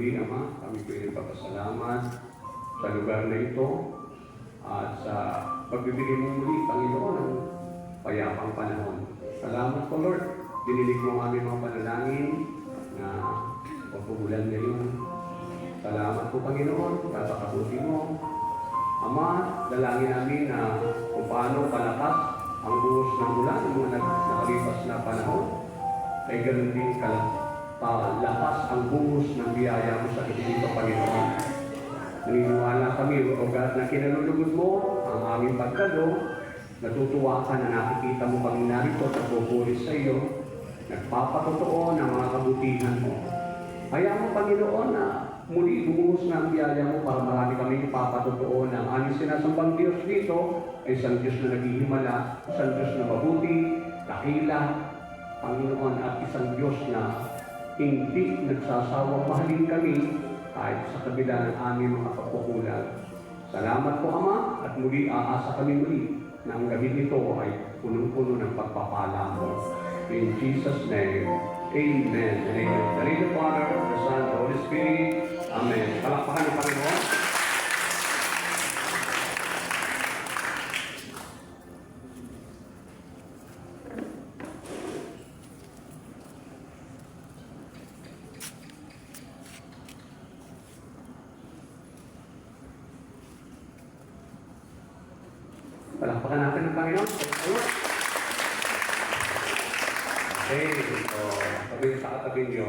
muli, Ama, kami po ipapasalamat sa lugar na ito at sa pagbibigay mo muli, Panginoon, ng payapang panahon. Salamat po, Lord. Dinilig mo ang aming mga panalangin na pagpugulan ngayon. Salamat po, Panginoon. Tatakabuti mo. Ama, dalangin namin na kung paano kalakas ang buhos ng ulan ng mga nakalipas na panahon, ay ganoon din lakas ang buhos ng biyaya mo sa dito, Panginoon. Naniniwala kami, O God, na kinalulugod mo ang aming pagkalo. Natutuwa ka na nakikita mo kami narito at nagpupulis sa iyo. Nagpapatotoo ng mga kabutihan mo. Kaya mo, Panginoon, na muli bumuhos na ang biyaya mo para marami kami ipapatotoo na ang aming sinasambang Diyos dito ay isang Diyos na naghihimala, isang Diyos na mabuti, dakila, Panginoon, at isang Diyos na hindi nagsasawang mahalin kami kahit sa kabila ng aming mga pagkukulang. Salamat po, Ama, at muli aasa kami muli na ang gabi nito ay punong-puno ng pagpapala mo. In Jesus' name, Amen and Amen. The name of the Father, the Son, the Holy Spirit. Amen. Palakpakan ng Panginoon. Palakpakan natin ng Panginoon. Okay, so sabihin sa katabi niyo,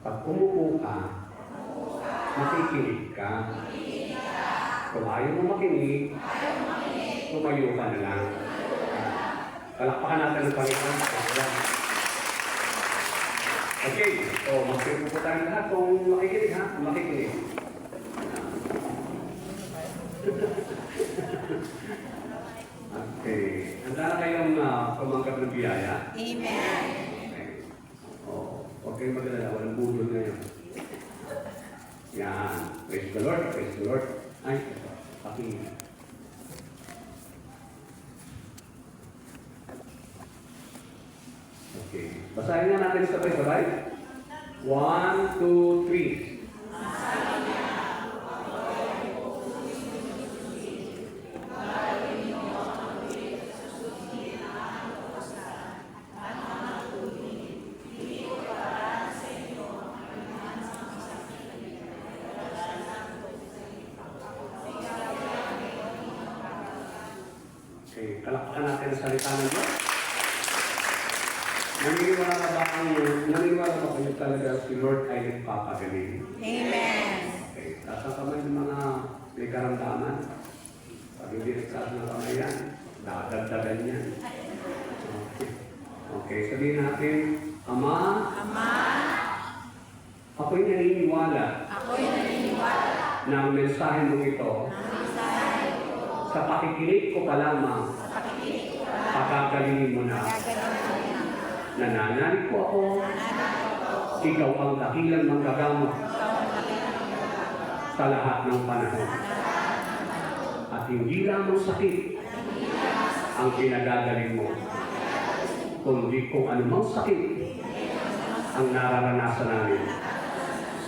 pag umupo ka, makikinig ka. Kung ayaw mo makinig, tumayo ka na lang. Palakpakan natin ng Panginoon. Okay, so magpipupo tayo lahat kung makikinig ha, makikinig. Okay. Handa na kayong tumanggap ng biyaya? Amen. Okay. Oh, huwag kayong mag-alala. Walang budol ngayon. Yan. Praise the Lord. Praise the Lord. Ay, ito. Pakinggan. Okay. Basahin nga natin sabay-sabay. 1, 2, 3. Okay, kalakpakan natin ang salita ng Diyos. Naniniwala ba kayo talaga si Lord ay nagpapagaling? Amen. Okay, taas ang kamay ng mga may karamdaman. Pag hindi nagtaas ng kamay yan, nakadagdagan yan. Okay, sabihin natin, Ama, ako'y naniniwala na ang mensahe mo ito sa pakikinig ko pa lamang, pagagalingin mo na. Nananalig po ako, ikaw ang dakilang manggagamot sa lahat ng panahon. At hindi lamang sakit ang pinagagaling mo, kundi kung anumang sakit ang nararanasan namin.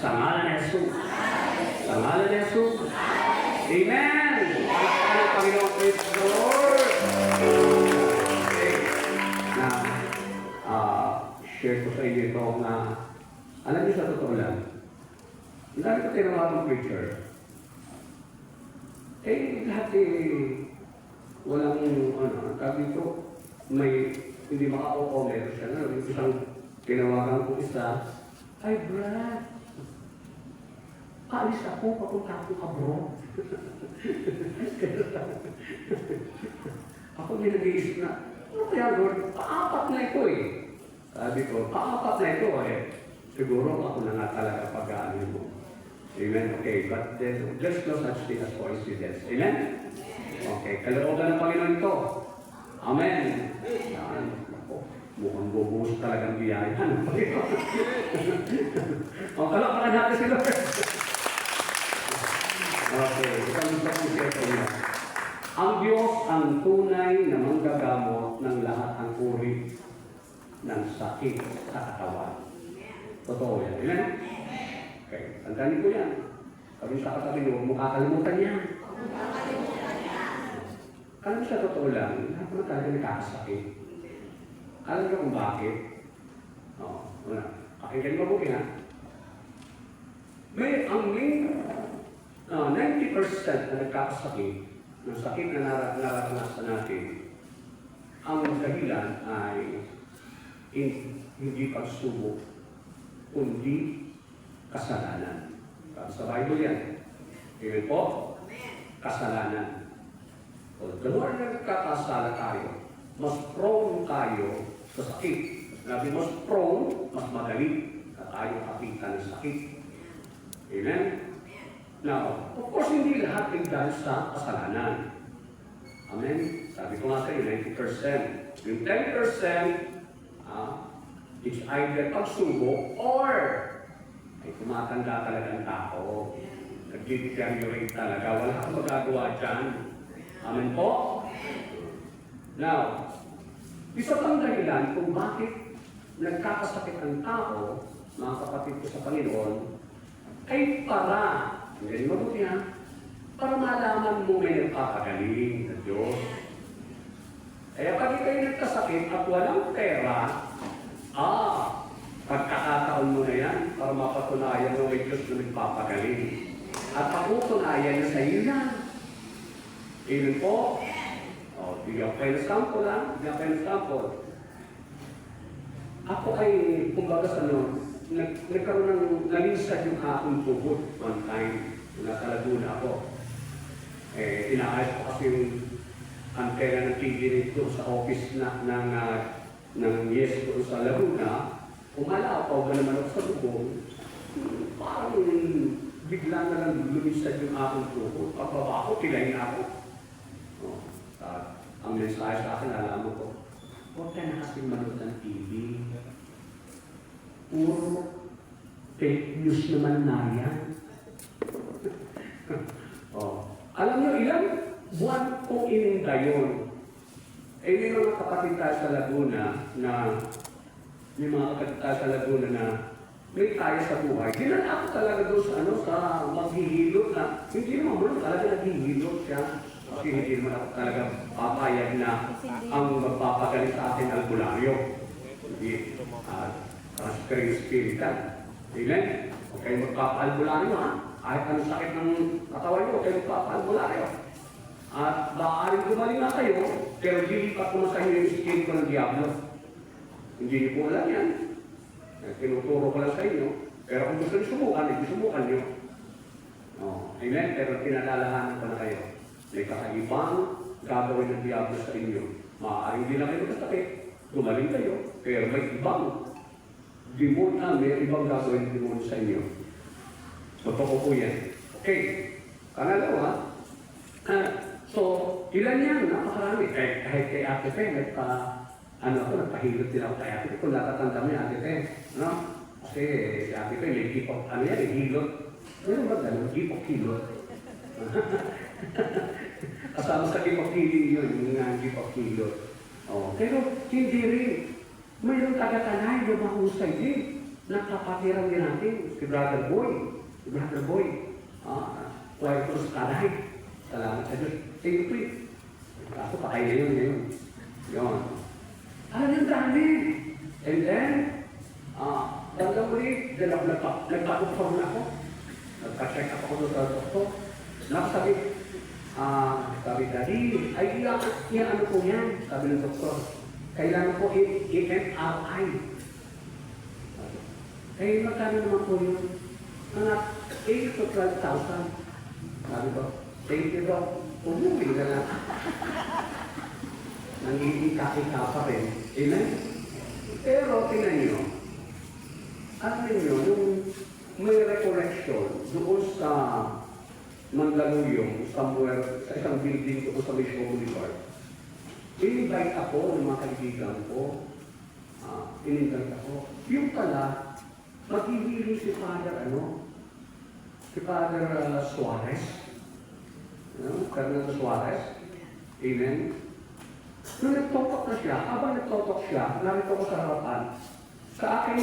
Sa ngalan ni Jesus. Sa ngalan ni Jesus. Amen! Palakpakan ng Panginoon. Praise the Lord! Okay. Share ko sa inyo ito na, alam niyo sa totoo lang, dahil ko tinawa ng preacher, lahat walang, sabi ito, may, hindi makaupo, meron siya na, yung isang tinawagan ko isa, ay Brad, kaalis ako, papunta ako ka bro. Ako din nag-iisip na, ano kaya Lord, paapat na ito eh. Sabi ko, paapat na ito eh. Siguro ako na nga talaga pag-aanin mo. Amen? Okay, but then, there's no such thing as coincidence. Amen? Okay, kalooban ng Panginoon ito. Amen. Yan. Mukhang bubuhos talagang biyaya ng Panginoon. O, kalooban natin sila. Okay, isang gusto kong share ko niya. Ang Diyos ang tunay na manggagamot ng lahat ng uri ng sakit sa katawan. Totoo yan. Amen? Okay, tandaan niyo po yan. Sabi sa katabi niyo, huwag mo kakalimutan yan. Alam sa totoo lang, lahat naman talaga nakakasakit. Alam niyo kung bakit? Wala. Pakinggan mabuti ha. Ang may 90% na nagkakasakit, ng sakit na nararanasan natin, ang dahilan ay hindi pagsubok, kundi kasalanan. Sa Bible yan. Amen po? Kasalanan. O, the more na nagkakasala tayo, mas prone tayo sa sakit. Sabi, mas prone, mas madali na tayo kapitan ng sakit. Amen? Now, of course, hindi lahat ay dahil sa kasalanan. Amen? Sabi ko nga kayo, 90%. Yung 10%, it's either pagsubok or ay tumatanda talaga ang tao. Nag-deteriorate talaga. Wala kang magagawa dyan. Amen po? Now, isa pang dahilan kung bakit nagkakasakit ang tao, mga kapatid ko sa Panginoon, ay para, hindi mabuti ha, para malaman mo may nagpapagaling na Diyos. Kaya pag kayo nagkasakit at walang pera, pagkakataon mo na yan para mapatunayan mo may Diyos na nagpapagaling. At paputunayan niya sa iyo yan. Amen po? Bigyan kayo ng sample lang. Bigyan kayo ng sample. Ako ay, kumbaga sa nagkaroon ng nalinsad yung aking tuhod one time. Nasa Laguna ako. Inaayos ko kasi yung antena ng TV nito sa office ng Yes ko sa Laguna. Umala ako, ba naman ako sa lubong, parang bigla na lang lumisad yung aking tuhod. Pagbaba ako, tilay na ako. Ang mensahe sa akin, alam ko, huwag ka na kasing manood ng TV. Puro fake news naman na yan. Alam niyo, ilang buwan kong ininda yun. May mga kapatid tayo sa Laguna na may kaya sa buhay. Dinala ako talaga doon sa maghihilot na, hindi naman mo talaga naghihilot siya. Kasi hindi naman ako talaga papayag na ang magpapagaling sa atin albularyo. Hindi, transferring spiritual. Amen? Huwag kayo magpapaalbularyo ha. Kahit anong sakit ng katawan nyo, huwag kayo magpapaalbularyo. At maaaring gumaling na kayo, pero lilipat ko sa inyo yung spirito ng Diablo. Hindi niyo po alam yan. Tinuturo ko lang sa inyo. Pero kung gusto niyo subukan, subukan niyo. Amen? Pero pinalalahanan ko na kayo. May kakaibang gagawin ng Diablo sa inyo. Maaaring hindi lang kayo magkasakit. Gumaling kayo. Pero may ibang demon may ibang gagawin ng demon sa inyo. Totoo po yan. Okay. Pangalawa, so, ilan yan? Napakarami. Kahit kay Ate Fe, nagpahilot din ako kay Ate Fe. Kung natatanda mo yung Ate Fe, kasi si Ate Fe, may hipok, hilot. Ano ba gano'n? Hipok-hilot. Kasama sa hipok-hiling yun, yung hipok-hilot. Pero hindi rin. Mayroong taga-tanay, yung mahusay din. Nakapatiran din natin, si Brother Boy. Si Brother Boy. Huwag ko sa tanay. Salamat sa Diyos. Ito eh. Kaso patay na yun ngayon. Yun. Alam yung dami. And then, hanggang muli, nagpapapapag na ako. Nagpa-check up ako sa doktor. Nakasabi, Daddy, ay ano po yan? Sabi ng doktor, kailangan po i-MRI. Magkano naman po yun? Mga 8 to 12,000. Sabi ko, thank you, Doc. Umuwi na lang. Nangihika-hika pa rin. Amen? Pero, tingnan nyo. Alam nyo, yung may recollection doon sa Mandaluyong, somewhere, sa isang building doon sa Mission Boulevard. In-invite ako ng mga kaibigan ko. In-invite ako. Yung pala, maghihili si Father, si Father Suarez. Fernando Suarez. Amen. Nung nagtotok na siya, habang nagtotok siya, narito ko sa harapan. Sa aking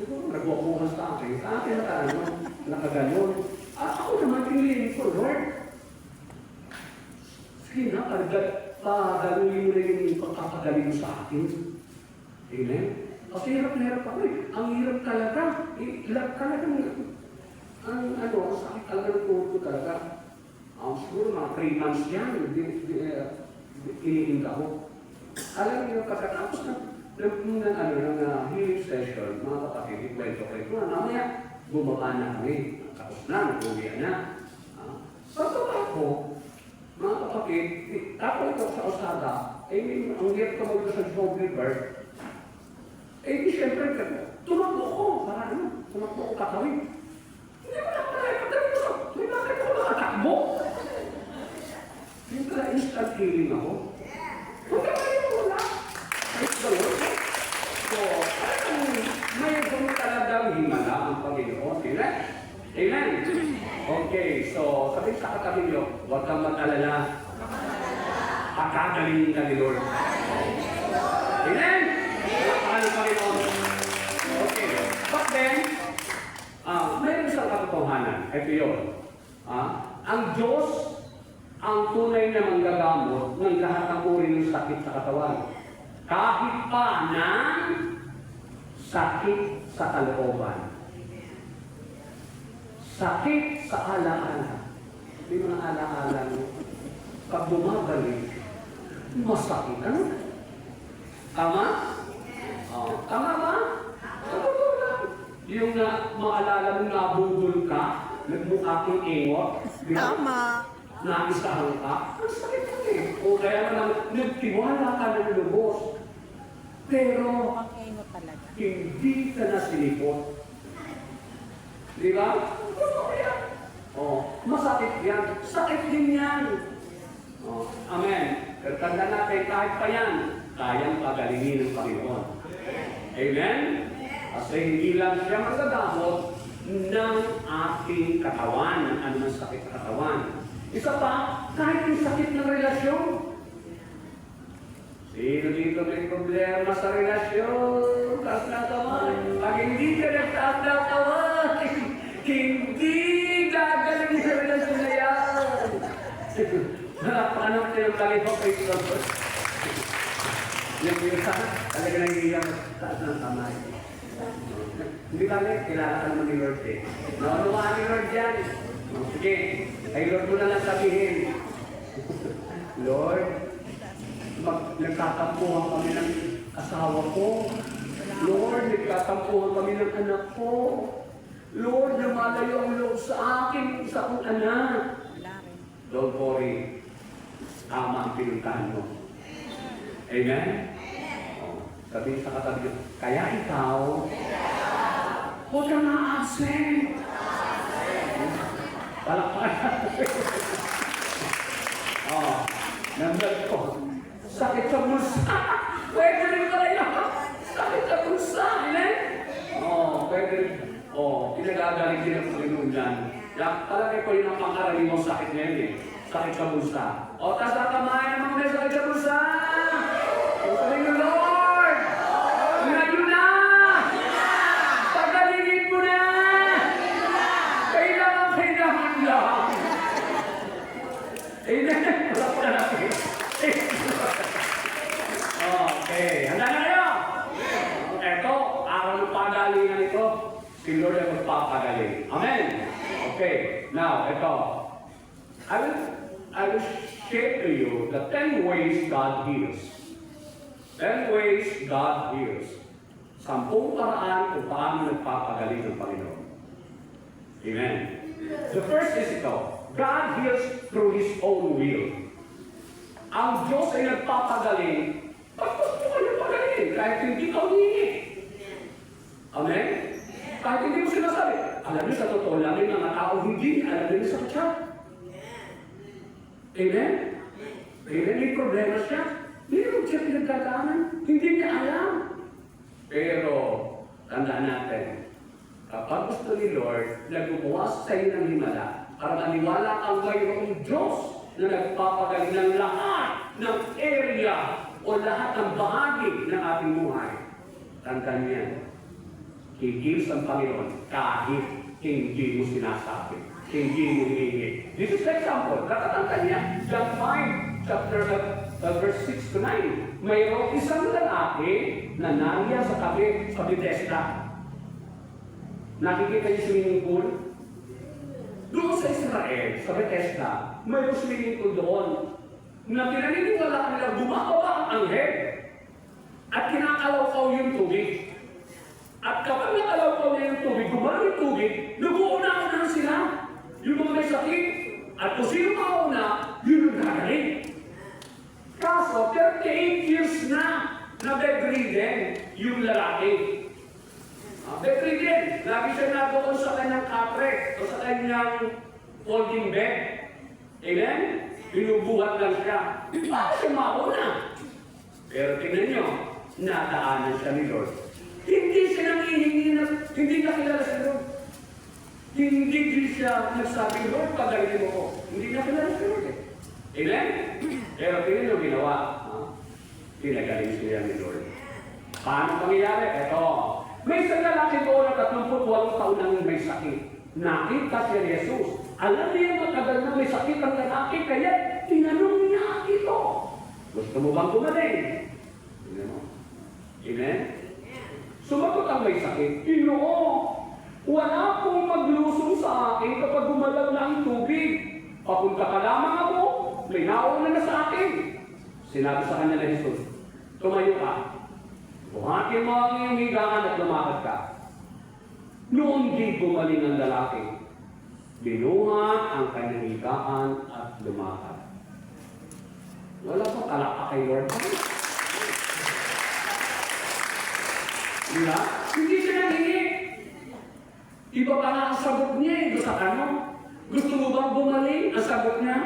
Siguro nagwabukas sa akin. Sa akin nakaganon. Ako naman pinili ko, Lord. Sige na, pagaluin mo na yung pagkakagaling mo sa akin. Amen? Kasi hirap na hirap ako eh. Ang hirap talaga. Hirap talaga. Sakit talaga ng tuhod ko talaga. Siguro mga 3 months yan. Iniinda ko. Alam niyo, pagkatapos ng healing session, mga kapatid, ikwento ko ito, namaya, bumaba na kami. Tapos na, nag-uwi na. Pagkaba ko, mga kapatid, tapos ito sa Osada, ang hirap ko magdala sa Job River, di siyempre, tumakbo ko, para tumakbo ko kakawin. Hindi mo na pala, pagkabit ko, may bakit ako nakatakbo? Yung pala instant healing ako. Huwag ka kayo wala. Praise the Lord. So, may gawin talagang himala ang Panginoon. Amen? Amen? Okay, so sabi sa katabi niyo, huwag kang mag-alala. Pagkagaling ka ni Lord. Amen? Palakpakan ng Panginoon. Okay, but then, mayroon isang katotohanan. Ito yun. Ang Diyos ang tunay na manggagamot ng lahat ng uri ng sakit sa katawan. Kahit pa ng sakit sa kalooban. Sakit sa alaala. Hindi mo na alaala mo. Pag bumabalik, masakit. Ano? Tama? Tama ba? Yung maalala mo nabudol ka, nagmukha kong ingot. Tama. Naisahan ka, ang sakit mo eh. O kaya naman, nagtiwala ka ng lubos. Pero, hindi ka na sinipot. Di ba? Masakit yan. Sakit din yan. Amen. Pero tanda natin, kahit pa yan, kayang pagalingin ng Panginoon. Amen? Kasi hindi lang siya magagamot ng ating katawan, ng anumang sakit sa katawan. Isa pa, kahit yung sakit ng relasyon. Sino dito may problema sa relasyon? Taas na tawa. Pag hindi ka nagtaas na tawa, hindi gagaling sa relasyon na yan. Paano kayo kalipok kay Lord? Yung isa, talaga nangyayang taas ng tamay. Hindi kami, kilala ka naman ni Lord eh. Naunuhaan ni Lord yan. Sige, ay Lord mo na lang sabihin. Lord, nagkatampuhan kami ng asawa ko. Lord, nagkatampuhan kami ng anak ko. Lord, lumalayo ang loob sa akin, sa akong anak. Don't worry. Tama ang pinuntahan mo. Amen? Sabihin sa katabi, kaya ikaw, huwag kang na-absent. Palakpakan. Number 4. Sakit sa bulsa. Pwede rin pala yun. Sakit sa bulsa. Amen? Pwede rin. Pinagagaling din ang Panginoon dyan. Talaga ko yun ang pangkarali mo sakit ngayon eh. Sakit sa bulsa. Tas na kamay ng mga may sakit sa bulsa. Sabi ng Lord. Ngayon na. Pagalingin mo na. Kailangan lang. Amen. Wala pa natin. Okay. Handa na kayo? Ito, araw ng pagalingan ito. Si Lord ay magpapagaling. Amen. Okay. Now, ito. I will share to you the 10 ways God heals. 10 ways God heals. 10 paraan kung paano nagpapagaling ng Panginoon. Amen. The first is ito. God heals through His own will. Ang Diyos ay nagpapagaling. Bakit po kayo pagaling? Kahit hindi ka humingi. Amen? Kahit hindi mo sinasabi. Alam niyo sa totoo lang yung mga tao hindi alam niyo sa kutsa. Amen? Amen? May problema siya. Meron siya pinagkakaanan. Hindi niya alam. Pero, tandaan natin, kapag gusto ni Lord na gumawa sa iyo ng himala, para maniwala ang mayroong Diyos na nagpapagaling ng lahat ng area o lahat ng bahagi ng ating buhay. Tandaan niyan. Kikilos ang Panginoon kahit hindi mo sinasabi, hindi mo hinihingi. This is the example. Natatangkan niya, John 5, verse 6 to 9. Mayroong isang lalaki na nariya sa tabi sa Bethesda. Nakikita niyo swimming pool? Doon sa Israel, sa Bethesda, mayroong swimming pool doon na pinaniniwala nila gumagawa ang anghel at kinakalaw-kaw yung tubig. At kapag nakalaw-kaw niya yung tubig, gumana yung tubig, nag-uuna-unahan sila. Yung mga may sakit. At kung sino mauna, yun ang gagaling. Kaso, 38 years na bedridden yung lalaki. Bedridden. Lagi siya nadoon sa kanyang kapre o sa kanyang folding bed. Amen? Binubuhat lang siya. Para siya mauna. Pero tingnan nyo, nadaanan siya ni Lord. Hindi siya nangihingi na, hindi nakilala si Lord. Hindi siya nagsabi, Lord, pagalingin mo ko. Hindi nakilala si Lord eh. Amen? Pero tingnan nyo ginawa. Pinagaling siya ni Lord. Paano pangyayari? Eto. May isang lalaki doon na 38 taon nang may sakit. Nakita siya ni Jesus. Alam niya matagal na may sakit ang lalaki, kaya tinanong niya ito. Gusto mo bang gumaling? Tingnan mo. Amen? Sumagot ang may sakit. Ginoo, wala pong maglusong sa akin kapag gumalaw na ang tubig. Papunta ka lamang ako, may nauna na sa akin. Sinabi sa kanya na Jesus, tumayo ka. Buhatin mo ang iyong higaan at lumakad ka. Noon di gumaling ang lalaki. Binuhat ang kanyang higaan at lumakad. Wala pa kalaka kay Lord. Diba? Hindi siya nangingi. Iba pa nga ang sagot niya eh. Sa ano? Gusto mo bang bumaling? Ang sagot niya?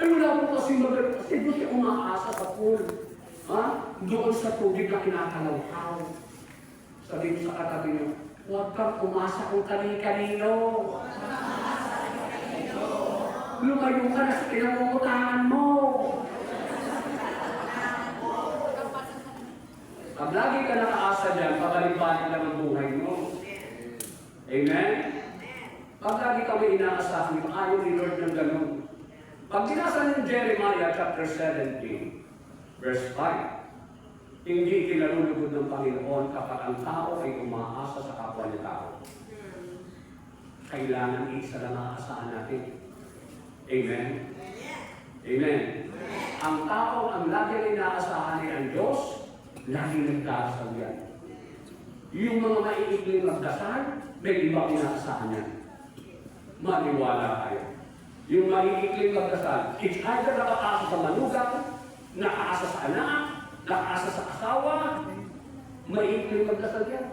Eh wala po kasi magaling. Kasi doon siya umaasa sa pool. Ha? Doon sa tubig na kinakalaw-kaw. Sabi ko sa katabi niyo, huwag kang umasa kung kani-kanino. Lumayo ka na sa kinamumutangan mo. Pag lagi ka nakaasa dyan, pabalik-balik lang ang buhay mo. Amen? Pag lagi kami inaasahan, ayaw ni Lord ng ganun. Pag binasa ng Jeremiah chapter 17, verse 5, hindi kinalulugod ng Panginoon kapag ang tao ay umaasa sa kapwa niya tao. Kailangan isa lang aasahan natin. Amen? Amen? Ang tao ang lagi na inaasahan niya ang Diyos, lagi nagdasal yan. Yung mga maiikling magdasal, may ibang inaasahan yan. Maniwala kayo. Yung maiikling magdasal, it's either nakaasa sa manugang, nakaasa sa anak, nakaasa sa asawa, maiikling magdasal yan.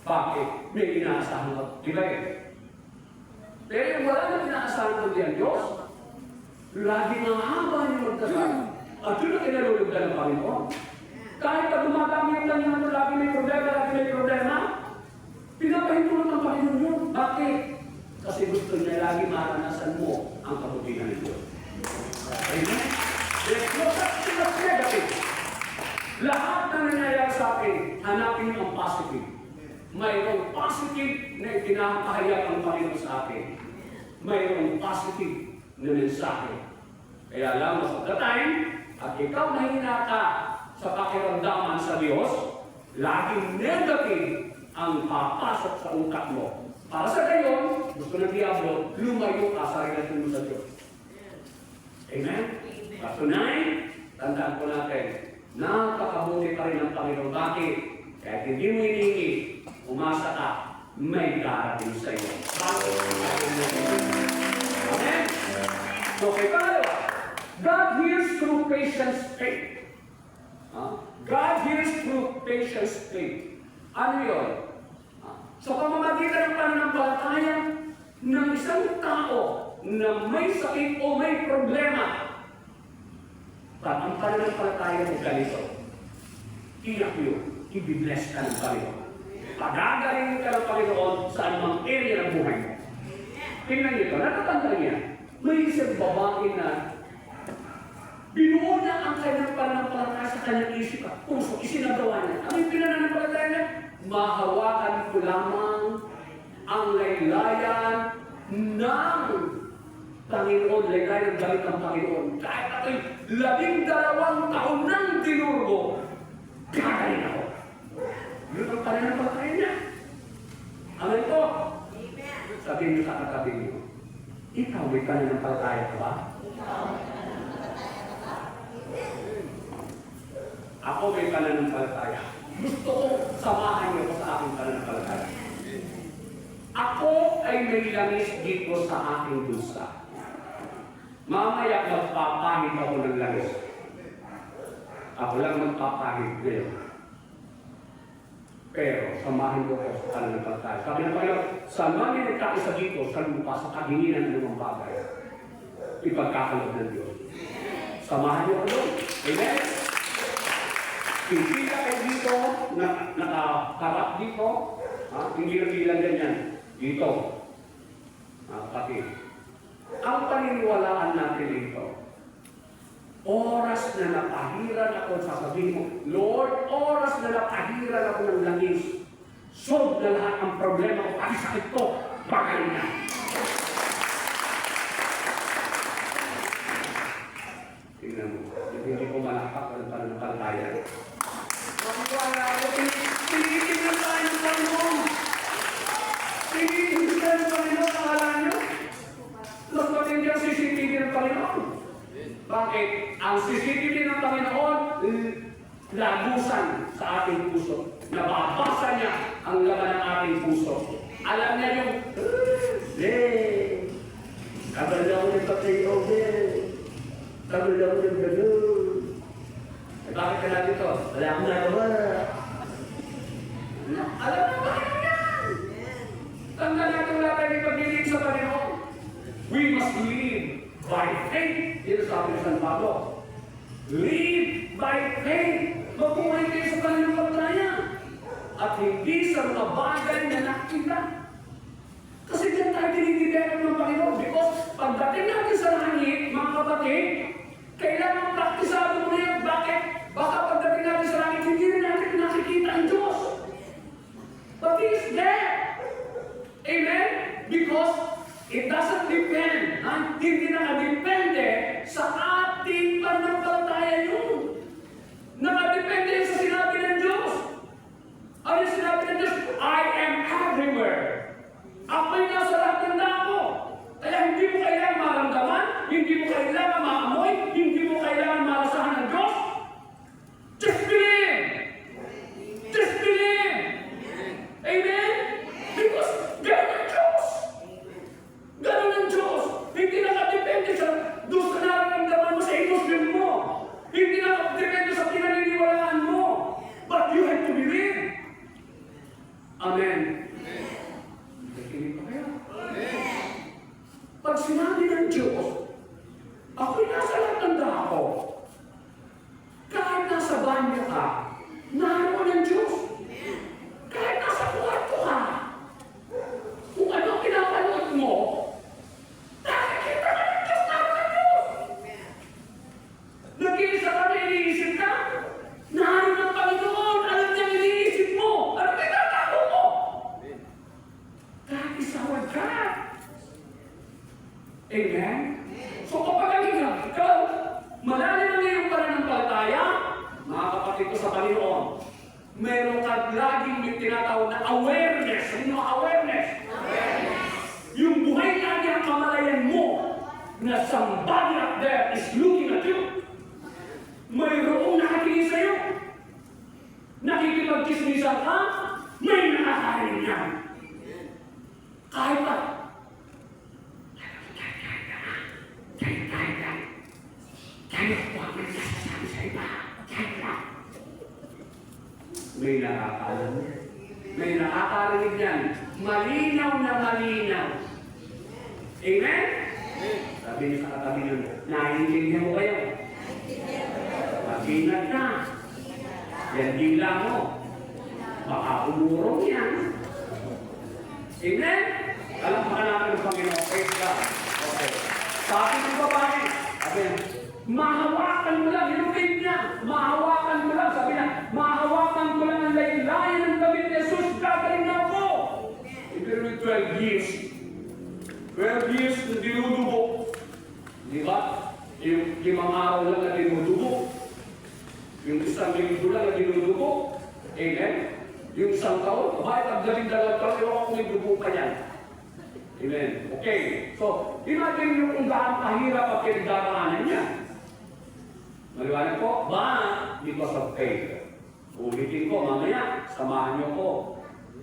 Bakit? May inaasahan magbigay. Pero yung wala na inaasahan kundi ang Diyos, lagi na haba yung magdasal. At yun ang kinalulugdan ng Panginoon. Kahit pag dumadami yung kanyang lagi may problema, pinapahintulot ng Panginoon yun. Bakit? Kasi gusto niya lagi maranasan mo ang kabutihan ng Diyos. Amen? There's no such thing as negative. Lahat na nangyayari sa akin, hanapin ang positive. Mayroong positive na itinakahayag ang Panginoon sa akin. Mayroong positive na mensahe. Kaya lang, most of the time, at ikaw mahina ka sa pakiramdaman sa Diyos, laging negative ang papasok sa utak mo. Para sa gayon, gusto ng Diablo, lumayo ka sa relasyon mo sa Diyos. Amen? Patunay, tandaan po natin, napakabuti pa rin ang Panginoon. Bakit? Kahit hindi mo hinihingi, umasa ka, may darating sa iyo. Amen? So, kay pangalawa, God hears through patience faith. God hears through patience faith. Ano yun? Sa pamamagitan ng pananampalataya ng isang tao na may sakit o may problema, ang pananampalataya mo ganito, iyak yun, i-bless ka ng Panginoon. Pagagaling ka ng Panginoon sa anumang area ng buhay mo. Tingnan nyo ito, natatanda niya, may isang babae na binuo niya ang kanyang pananampalataya sa kanyang isip at puso, isinagawa niya. Ano yung pinananampalataya niya? mahawakan ko lamang ang laylayan ng Panginoon, laylayan ng galit ng Panginoon. Kahit ako'y 12 taon nang tinurgo, gagaling ako. Yun ang pananampalataya niya. Amen po. Sabihin niyo sa katabi niyo, ikaw may pananampalataya ka ba? Ako may pananampalataya. Gusto ko samahan niyo ko sa aking pananampalataya. Ako ay may langis dito sa aking dusa. Mamaya magpapahid ako ng langis. Ako lang magpapahid ngayon. Pero samahan ko sa pananampalataya. Sabi ng Panginoon, samahan niyo nagkaisa dito sa lupa sa kahinginan ng mga bagay. Ipagkakalog ng Diyos. Samahan niyo ko doon. Amen? Hindi ka kayo dito, nakaharap dito, hindi na bilang ganyan. Dito. Pati. Ang paniniwalaan natin dito, oras na napahiran ako, sasabihin mo, Lord, oras na napahiran ako ng langis, solve na lahat ang problema ko, pati sakit ko, bagay na. Tingnan mo, hindi ko malakap ang pananampalataya. Wala ako, tinitignan tayo ng Panginoon. Tinitignan ng Panginoon, pangalan niyo. Lagpatin niya ang CCTV ng Panginoon. Bakit? Ang CCTV ng Panginoon, lagusan sa ating puso. Nababasa niya ang laman ng ating puso. Alam niya yung, kabala ko ng patayo, kabala ko ng gano'n. Bakit ka na dito? Wala akong nagawa. Alam mo ba yan? Tanda natin wala tayong pag-ibig sa Panginoon. We must live by faith. Ito sabi ng San Pablo. Live by faith. Mabuhay kayo sa pananampalataya. At hindi sa mga bagay na nakita. Kasi dyan tayo tinidevelop ng Panginoon. Because pagdating natin sa langit, mga kapatid, kailangan praktisado mo na yan. Bakit? Baka pagdating natin sa langit, hindi rin natin nakikita ang Diyos. But He is there. Amen? Because it doesn't depend. Hindi nakadepende sa ating pananampalataya yun. Nakadepende sa sinabi ng Diyos. Ano yung sinabi ng Diyos? I am everywhere. Ako'y nasa lahat ng dako. Kaya hindi mo kailangan maramdaman, hindi mo kailangan maamoy, hindi mo kailangan malasahan ng Diyos. Just believe! Just believe! Amen? Because gano'n ang Diyos! Gano'n ang Diyos! Hindi nakadepende sa doon sa nararamdaman mo sa emosyon mo. Hindi nakadepende sa pinaniniwalaan mo. But you have to believe. Amen. Nakikinig pa kayo? Pag sinabi ng Diyos, ako'y nasa lahat ng dako. Kahit nasa banyo ka, naroon ang Diyos. Kahit nasa kwarto ka, kung ano pinapanood mo, nakikita ka ng Diyos, naroon ang Diyos. Nag-iisa ka na iniisip ka, naroon ang Panginoon, alam niya iniisip mo, ano pinatako mo? Kahit isawag ka. Amen? So kapag ikaw, malalim ang iyong pananampalataya, mga kapatid ko sa Panginoon, meron ka laging may tinatawag na awareness. Ano yung awareness? Yung buhay lagi ang kamalayan mo na somebody up there is looking at you. Mayroong nakatingin sa'yo. Nakikipagkismisan ka, may nakakain niya. Kahit pa, may nakakaalam niya. May nakakarinig yan. Malinaw na malinaw. Amen? Sabi niyo sa katabi niyo, naiintindihan mo kayo? Mag-ingat na. Yan din lang mo. Baka umurong yan. Amen? Alam pa natin ng Panginoon. Praise God. Okay. Sabi ng babae, sabi niya, Mahawakan mo lang, yung faith niya. Mahawakan mo lang, sabi niya, mahawakan ko lang ang laylayan ng damit ni Jesus, gagaling na ako. Pero may 12 years. 12 years na dinudugo. Di ba? Yung 5 araw lang na dinudugo. Yung 1 linggo lang na dinudugo. Amen? Yung 1 taon, bakit ang 12 taon, ewan ko may dugo pa yan. Amen? Okay. So, imagine yung kung gaano kahirap ang pinagdaraanan niya. Maliwanag po, because of faith. Ulitin ko, mamaya, samahan niyo ko.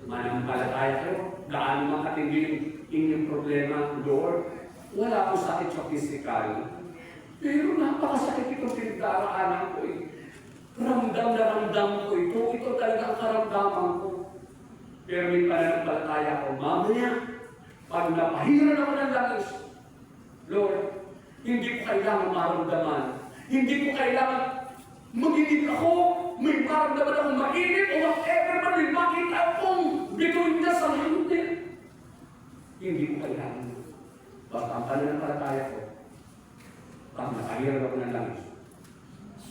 Manampalataya kayo. Gaano man katindi yung inyong problema, Lord. Wala akong sakit sa physical. Pero napakasakit itong pinagdaraanan ko eh. Ramdam na ramdam ko ito. Ito talaga ang karamdaman ko. Pero may pananampalataya ko, mamaya, pag napahiran ako ng langis, Lord, hindi ko kailangan maramdaman. Hindi ko kailangan mag-inip ako, may maramdaman akong mainit o whatever man may makita akong bituin niya sa hindi. Hindi ko kailangan. Basta ang pananampalataya ko, pag nakahiran ako ng langis,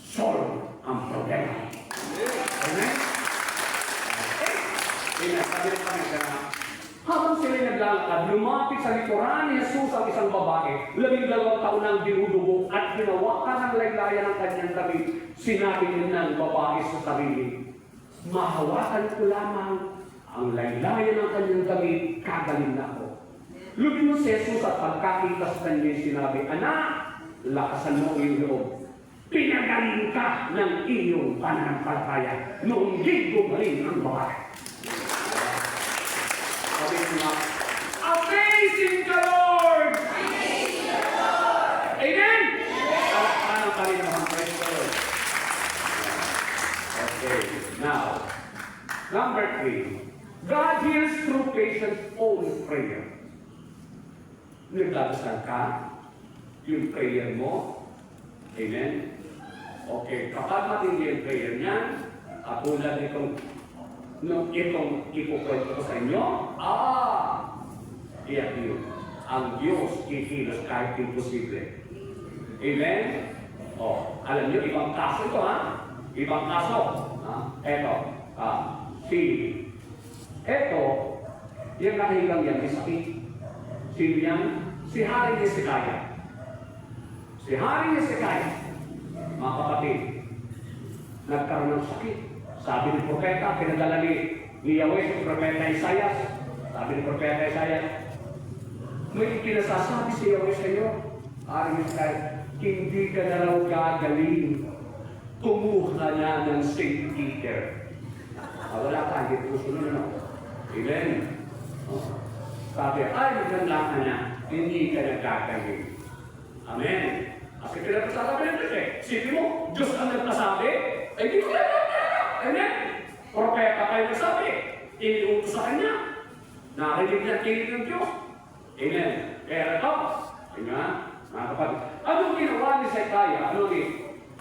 solve ang problema. Amen? Amen. Sabi na kami na, habang sila'y naglalakad, lumapit sa likuran ni Jesus ang isang babae, 12 taon nang dinudugo at hinawakan ng laylayan ng kanyang damit. Sinabi niya ng babae sa sarili, mahawakan ko lamang ang laylayan ng kanyang damit, kagaling na ako. Lumino si Jesus at pagkakita sa kanya sinabi, anak, lakasan mo ang iyong loob. Pinagaling ka ng iyong pananampalataya. Noong di gumaling ang babae. Sabi niya, amazing ka, Lord! Amazing ka, Lord! Amen? Palakpakan pa rin naman, praise the Lord. Okay, now, number 3. God hears through patience own prayer. Nagdadasal ka, yung prayer mo, amen? Okay, kapag matindi yung prayer niya, katulad itong ikukwento ko sa inyo, iyak yun. Ang Diyos kikilos kahit imposible. Amen? Alam niyo, ibang kaso ito, ha? Ibang kaso. Eto, eto, yung nakahilang yan, may sakit. Sino yan? Si Haring Hezekiah. Si Haring Hezekiah, mga kapatid, nagkaroon ng sakit. Sabi ng propeta, pinadala ni Yahweh sa propeta Isaias. Sabi ng propeta Isaias, may pinasasabi si Yahweh sa iyo, Haring Hezekiah, hindi ka na raw gagaling. Kumuha na ng St. Peter. Wala ka, hindi ko sunod na. Amen. Sabi, ay, maganda ka na, hindi ka na gagaling. Amen. Kasi pinagpasabi ng Diyos eh. Sige mo, Diyos ang nagpasabi, ay di ko kaya. Amen? Propeta kayo nagsabi, iniutos sa kanya. Narinig niya kinig ng Diyos. Amen. Kaya ito, tingnan, mga kapatid. Anong ginawa ni Hezekiah?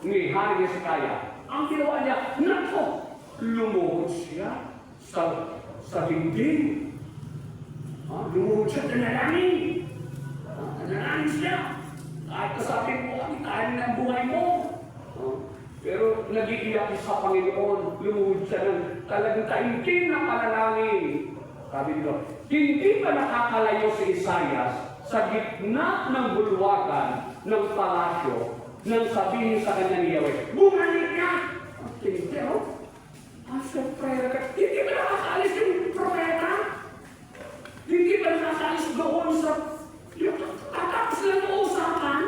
Ni Haring Hezekiah? Ang ginawa niya, nako, lumuhod siya sa dingding. Lumuhod siya, nanalangin. Nanalangin siya. Kahit kasabing mo, tayo na ang buhay mo. Pero nag-iiyak sa Panginoon, lumuhod siya ng talagang taimtim na panalangin. Sabi nito, hindi pa nakakalayo si Isaias sa gitna ng bulwagan ng palasyo nang sabihin sa kanya ni Yahweh, bumalik ka! Hindi, siyempre, hindi pa nakakalis yung propeta? Hindi pa nakakalis doon sa tatapos lang ang usapan?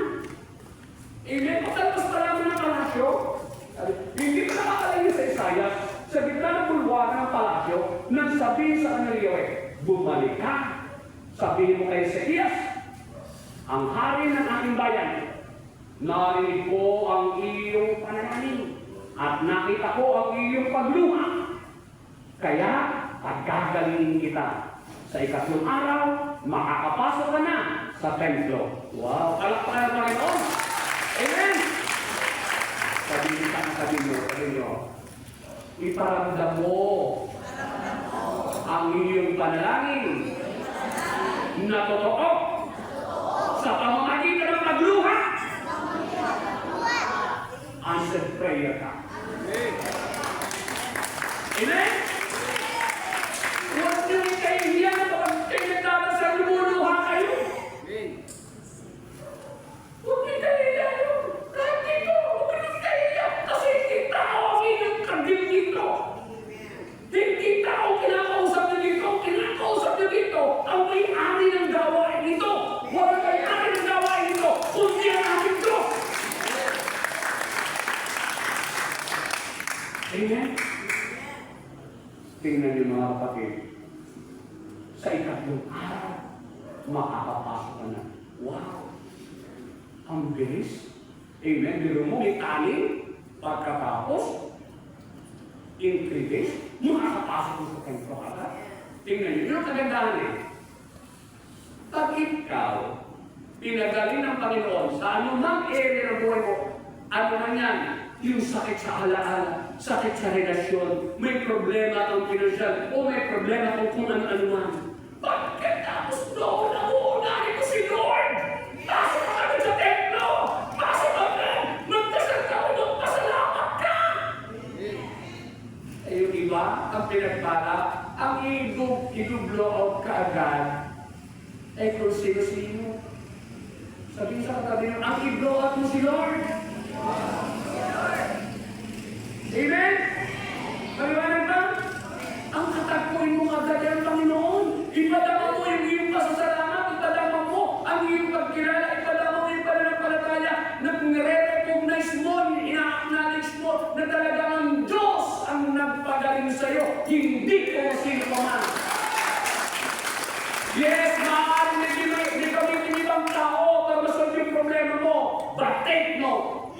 Amen? Pagkalpas pa lang ng palasyo? Hindi pa nakakalayo sa Isaias sa gitna ng bulwagan ng palasyo nang sabihin sa kanya ni Yahweh, bumalik ka! Sabihin mo kay Ezekias, ang hari ng aking bayan, narinig ko ang iyong panalangin at nakita ko ang iyong pagluha. Kaya, pagkagalingin kita. Sa ikatlong araw, makakapasok ka na sa templo. Wow! Palakpakan ng Panginoon! Amen! Sabihin mo, iparamdam mo ang iyong panalangin na totoo sa pamamagitan ng pagluha answered prayer ka. Amen? Huwag niyo ikahiyan kapag kayo nagdadasal, lumuluha kayo. Huwag niyo ikahiyan yun. Kahit dito, huwag niyo ikahiyan. Kasi hindi tao ang inyong kandil dito. Hindi tao kinakausap niyo dito. Kinakausap niyo dito ang may-ari ng gawain dito. Walang may-ari ng gawain dito. Kundi ang ating Diyos. Amen? Tingnan niyo mga kapatid. Sa ikatlong araw, makakapasok ka na. Wow! Ang bilis. Amen? Biro mo, may kanin. Pagkatapos, in 3 days, makakapasok mo sa templo agad. Tingnan niyo, yung kagandahan eh. Pag ikaw, pinagaling ng Panginoon sa anumang area ng buhay mo, ano man yan, yung sakit sa alaala, sakit sa relasyon, may problema kang pinansyal, o may problema kung ano-ano man. Pagkatapos doon, nauunahin mo si Lord! Pasok ka kagad sa templo! Pasok ka kagad! Magdasal ka o magpasalamat ka! Eh yung iba, ang pinagpala, ang i-blow out ka agad, eh kung sino-sino. Sabihin sa katabi nyo, ang i-blow out mo si Lord! Amen? Maliwanag ba? Ang katagpuin mo agad ang Panginoon. Ipadama mo yung iyong pasasalamat, ipadama mo ang iyong pagkilala, ipadama mo yung pananampalataya na nire-recognize mo, ina-acknowledge mo na talagang ang Diyos ang nagpagaling sa iyo, hindi kung sino pa man. Yes, maaaring hindi gamitin ibang tao para masolve yung problema mo, but take note.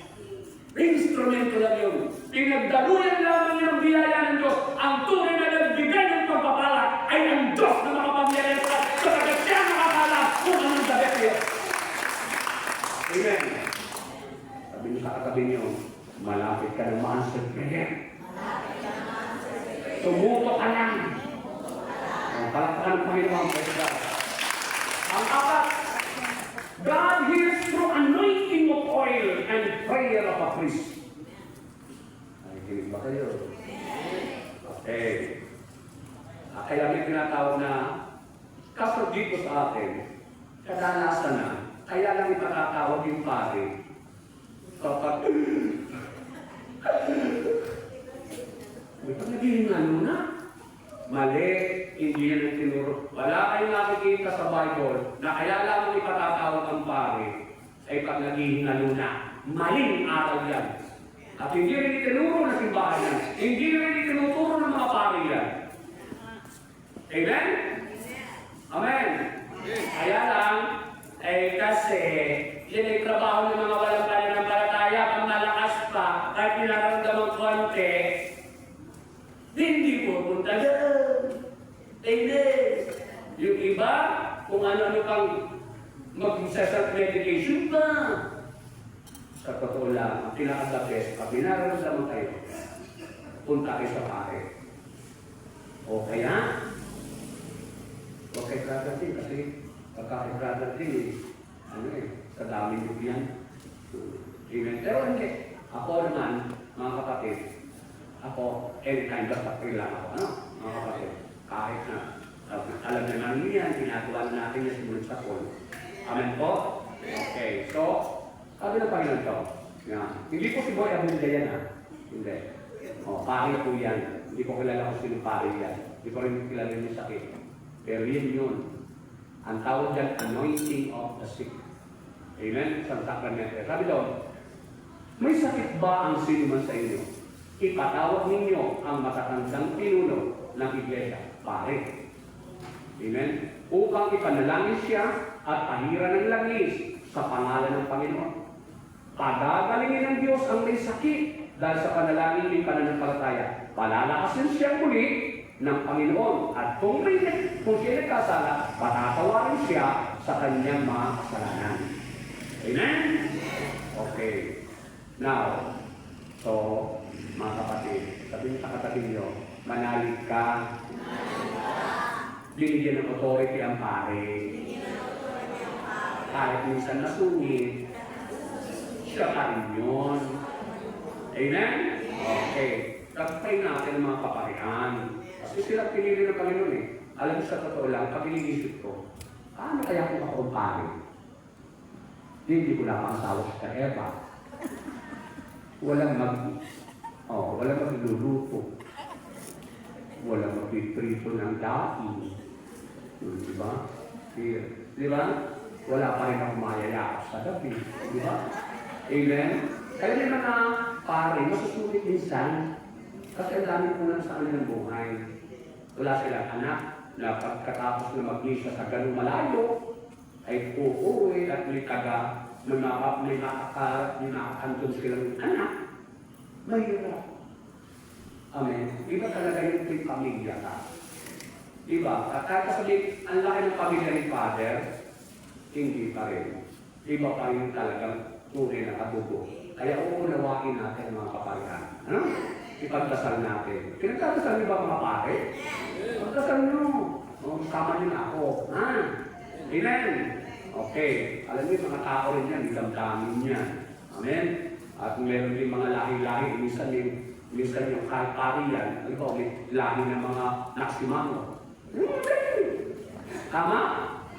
Instrumento lang yun. Pinagdaluyan lamang yun ang biyaya ng Diyos. Ang tunay na nagbigay ng pagpapala ay ang Diyos na makapagbiyaya sa sapagkat siya nakakala kung anong dapat niyo. Amen. Sabi niyo sa katabi niyo, malapit ka ng ma-answer prayer. Tumuto ka lang. Ang palakpakan ng Panginoon. Ang apat, God hears through anointing of oil and prayer of a priest. Nakikinig ba kayo? Okay. Kaya may tinatawag na kaso dito sa atin, kadalasan na, kaya lang ipatatawag yung pare kapag may pag-naging ano na, mali, hindi yan ang tinuro. Wala kayong nakikita sa Bible na kaya lang ipatatawag ang pare ay pag naghihingalo na. Maling aral yan. At hindi rin itinuro ng simbahan yan. Hindi rin itinuturo ng mga pare yan. Amen? Amen? Kaya lang, kasi yan ay trabaho ng mga walang pananampalataya, pang malakas pa, kahit pinaramdamang konti, hindi pupunta doon. Amen. Yung iba, kung ano-ano pang mag-self-medication pa. Sa totoo lang, ang pinaka-best, pag pinararamdaman kayo, punta kayo sa pare. O kaya, huwag kayo kradating kasi pagka-kradating, sa dami nyo yan. Amen. Pero hindi. Ako naman, mga kapatid, ako, anytime dapat kailangan ako, mga kapatid, kahit na alam naman yan, ginagawa natin yung simulit sa pool. Amen po? Okay, so, sabi ng Panginoon to, hindi ko si Boy Abunda yan, Hindi. Pari po yan. Hindi ko kilala kung sino pari yan. Hindi ko rin kilala yung sakit. Pero yun. Ang tawag dyan, anointing of the sick. Amen? Sa sakramento. Sabi doon, may sakit ba ang sino man sa inyo? Ipatawag ninyo ang matatandang pinuno ng iglesia, pare. Amen? Upang ipanalangin siya at pahiran ng langis sa pangalan ng Panginoon. Pagagalingin ng Diyos ang may sakit dahil sa panalangin may pananampalataya. Palalakasin siya muli ng Panginoon. At kung siya nagkasala, patatawarin siya sa kanyang mga kasalanan. Amen? Okay. Now, so, mga kapatid, sabihin sa katabi niyo, manalig ka. Binigyan ng authority ang pare. Kahit minsan nasungit, siya pa rin yun. Amen? Okay. Pag-pray natin ang mga kaparihan. Kasi sila pinili ng Panginoon eh. Alam mo sa totoo lang, pag iniisip ko, paano kaya kung ako ang pari? Hindi ko na pangasawa sa Eva. Walang magluluto. Walang magpiprito ng daing. Di ba? Di ba? Wala pa rin akong mayayakap sa gabi. Di ba? Amen? Kaya may mga pare, masusulit minsan. Kasi ang dami po lang sa kanilang buhay. Wala silang anak na pagkatapos na mag-misa sa ganung malayo, ay uuwi at may nakakantong silang anak. Mahirap. Amen. Iba talaga yung pamilya ka. Iba. At kahit sabihin, ang laki ng pamilya ni Father, hindi pa rin. Iba pa rin talagang tunay na kabugo. Kaya uunawain natin ang mga kaparihan. Ano? Ipagdasal natin. Pinagdasal niyo ba mga pare? Pagdasal niyo. Sama niyo na ako. Ha? Amen? Okay. Alam niyo, mga tao rin yan. Damdamin niya. Amen? At meron din mga lahi-lahi. Minsan yung kahit pari yan. Ano ba? May lahi ng mga naksimano. Tama?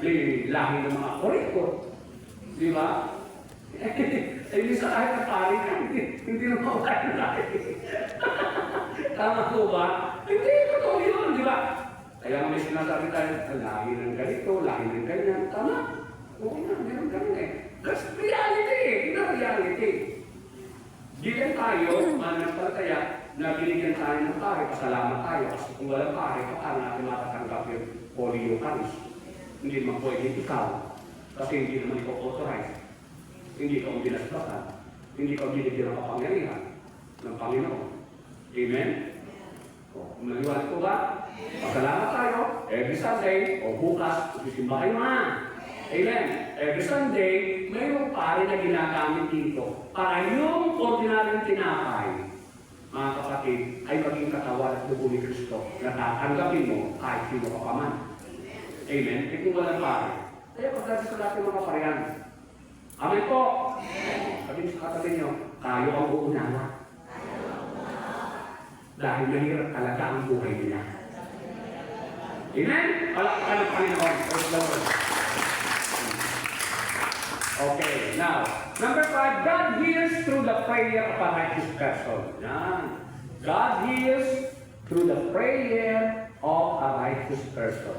May lahi ng mga korikot. Di ba? Eh, minsan kahit na pari ka, hindi na mawala yung lahi. Tama po ba? Hindi, totoo yun, di ba? Kaya may sinasabi tayo, lahi ng ganito, lahi ng ganyan. Tama? Oo na, meron ganun eh. Kasi reality eh, hindi reality. Bigyan tayo, mananampalataya, na binigyan tayo ng pare, pasalamat tayo. Kasi kung walang pare, paano natin matatanggap yung Holy Eucharist? Hindi naman pwede ikaw. Kasi hindi naman ikaw authorized. Hindi ka binasbakan. Hindi ka binigyan ng kapangyarihan ng Panginoon. Amen? O, naliwanag ko ba? Pasalamat tayo, every Sunday, o bukas, isisimba kayo na. Amen? Every Sunday, mayroong pare na ginagamit dito para yung ordinaryong tinapay, mga kapatid, ay maging katawan at dugo ni Kristo na tatanggapin mo kahit sino ka pa man. Amen? Ito walang pare. Kaya pagdating sa natin mga parehan. Amen po! Sabihin sa katabi nyo, kayo ang uunawa. Dahil mahirap talaga ang buhay nila. Amen? Palakpakan ng Panginoon. Praise the Lord. Okay, now, number 5, God heals through the prayer of a righteous person. Yan. God heals through the prayer of a righteous person.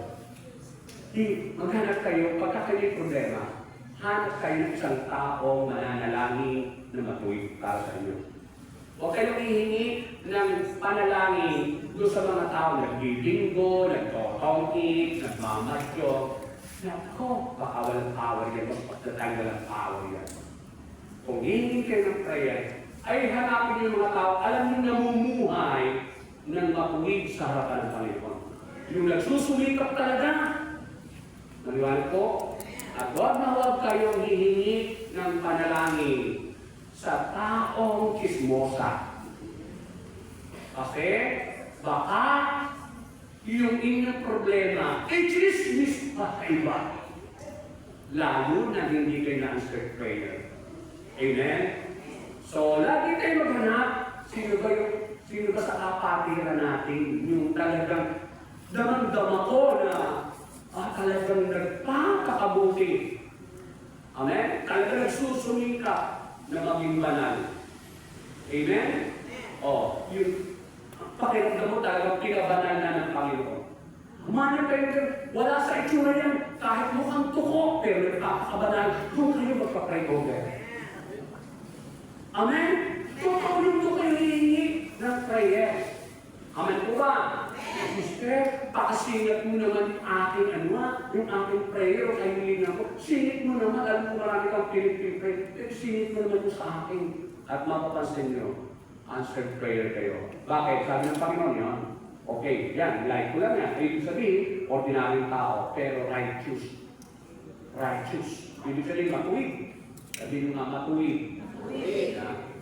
Maghanap kayo, pagka kayo problema, hanap kayo ng isang taong mananalangin na matuwid para sa inyo. Huwag kayong hihingi ng panalangin doon sa mga tao nagdidinggo, nagtotongkit, nagmamadyo. Nako, baka walang power yan, magpagdatan walang power yan. Kung hihingi kayo ng prayer, ay hanapin niyo yung mga tao, alam niyo namumuhay ng matuwid sa harapan ng Panginoon. Yung nagsusumikap talaga. Naliwanag ko? At huwag na huwag kayong hihingi ng panalangin sa taong chismosa. Kasi baka yung inyong problema, chismis pa iba. Lalo na hindi kayo na-answered prayer. Amen? So, lagi kayo maghanap, sino ba sa kapatiran natin, yung talagang damang-dama ko na talagang nagpapakabuti. Amen? Talagang nagsusumika na maging banal. Amen? O, yung pakiramdam mo talagang pinabanal na ng Panginoon. Kumanan kayo, wala sa itsura yan, kahit mukhang tuko, pero nagpapakabanal, kung kayo magpa-pray over. Amen? Totoo yung kayo hihingi ng prayer. Amen po ba? Sister, pakasingit mo naman yung aking yung aking prayer o kayo hilingan ko. Singit mo naman, alam mo marami kang pinipipray. Singit mo naman sa akin. At mapapansin nyo, answered prayer kayo. Bakit? Sabi ng Panginoon yun. Okay, yan, like ko lang yan. Ibig sabihin, ordinaryong tao, pero righteous. Righteous. Ibig sabihin, matuwid. Sabihin nga, matuwid.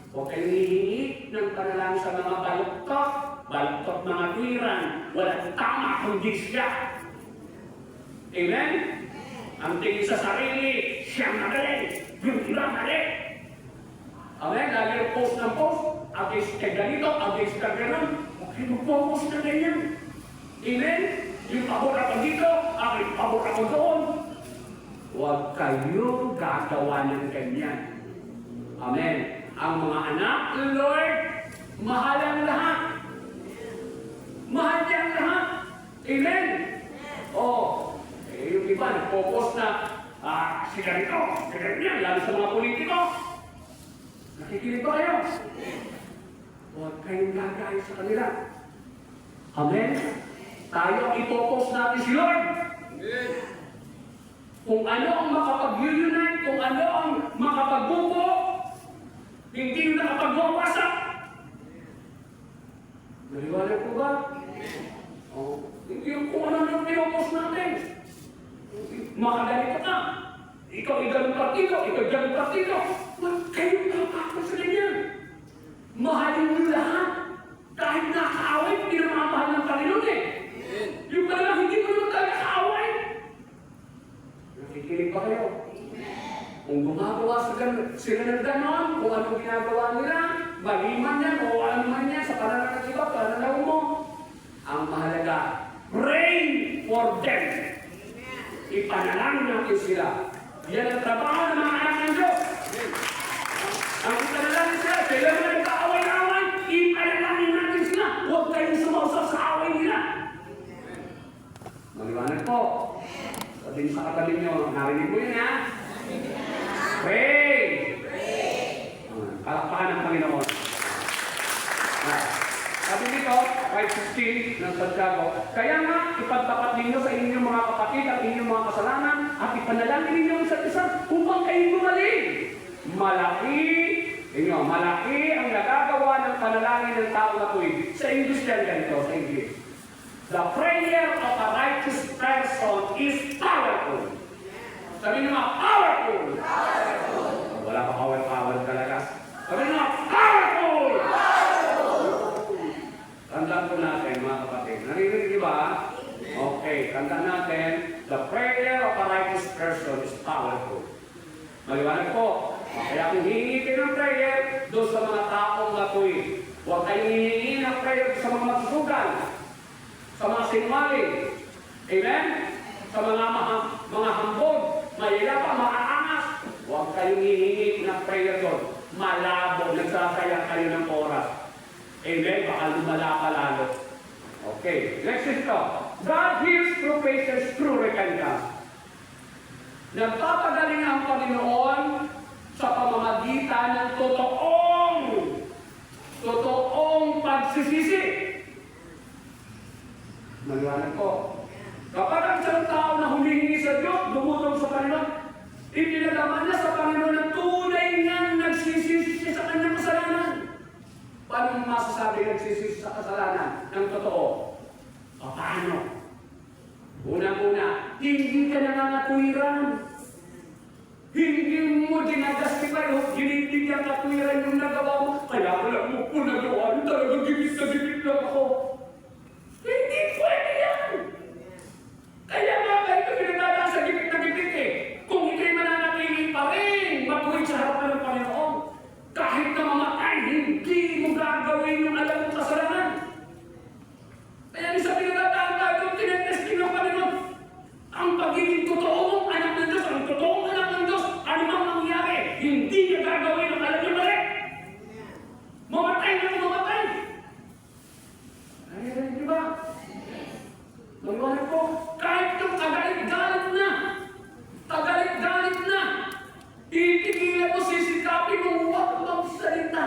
Huwag kayong hihingi ng panalangin sa mga baluktot mga tuwiran. Walang tama kundi siya. Amen? Ang tingin sa sarili, siyang magaling. Yung iba mali. Amen? Lagi yung post ng post, against kay ganito, against ka gano'n. Okay, mag-focus na ganyan. Amen? Yung pabor ako dito, pabor ako doon. Huwag kayong gagawa ng ganyan. Amen? Ang mga anak ng Lord, mahal ang lahat. Mahal niya ang lahat. Amen? Yung iba, nag-focus na, si ganito, si ganyan, lalo sa mga politiko. Nakikinig ba kayo? Huwag kayong gagawin sa kanila. Amen? Tayo ang ipopos natin si Lord. Amen. Kung ano ang makapag-unite, kung ano ang makapagbubo, hindi yung nakapag-wawasak. Naliwala po ba? Hindi yung kung ano yung pinopos natin. Makagalito ka. Ikaw iganong partido, ikaw iganong partido. Huwag kayong kapapos sa ganyan. Mahalin niyo lahat. Kahit nakaaway, hindi na mamahal ng Panginoon eh. Yung pala hindi mo naman tayo nakaaway. Nakikinig pa kayo. Kung gumagawa sila ng ganon, kung anong ginagawa nila, mali man yan o ano man yan sa pananaw ng iba, pananaw mo. Ang mahalaga, pray for them. Ipanalangin natin sila. Yan ang trabaho ng mga anak ng Diyos. Ang ipanalangin sila, sila na nagkaaway-away, ipanalangin natin sila. Huwag kayong sumausap sa away nila. Maliwanag po. Sabihin sa katabi nyo, narinig mo yun ha? Pray! Palakpakan ng Panginoon. Sabi dito, 5:15 ng Santiago, kaya nga ipagtapat ninyo sa inyong mga kapatid ang inyong mga kasalanan at ipanalangin ninyo isa't isa upang kayo gumaling. Malaki ang nagagawa ng panalangin ng tao na tuwid. Sa English yan ganito, sa English. The prayer of a righteous person is powerful. Sabi nyo mga powerful. Wala pa power talaga. Sabi nyo mga powerful. Tandaan po natin mga kapatid. Narinig ba? Okay, tandaan natin. The prayer of a righteous person is powerful. Maliwanag po. Kaya kung hihingi kayo ng prayer, doon sa mga taong matuwid. Huwag kayong hihingi ng prayer sa mga masusugan, sa mga sinungaling. Amen? Sa mga hambog, mahirap, maaangas. Huwag kayong hihingi ng prayer doon. Malabo, nagsasayang kayo ng oras. Amen? Baka lumala ka lalo. Okay, next is ito. God heals through patience, through repentance. Nagpapagaling ang Panginoon sa pamamagitan ng totoong pagsisisi. Maliwanag ko. Kapag ang isang tao na humihingi sa Diyos, dumutong sa Panginoon, ipinalaman niya sa Panginoon na tunay niyang nagsisisi sa kanyang kasalanan. Paano masasabi nagsisisi sa kasalanan ng totoo? Paano? Una-una, hindi ka nangangatwiran. Hindi mo dinadastify o ginibigyan katwiran yung nagawa mo. Kaya wala mo po nagawa. Talagang gibis na gibis lang ako. Hindi pwede yan. Kaya nga kayo pinagdadaan sa gibit na gibit eh. Kung ikay mananatili pa rin, matuwid sa harapan ng Panginoon. Kahit na mamatay, hindi mo gagawin yung alam mong kasalanan. Kaya sa pinagdadaan tayo, tinetesting ng Panginoon. Ang pagiging totoo mong anak ng Diyos, ang totoong anak ng Diyos, ano mang mangyari, hindi niya gagawin ang alam niya mali. Mamatay na mamatay. Ay, di ba? Maliwanag ko, kahit yung tagalit-galit na, titigilan mo, sisikapin mo, huwag mong salita.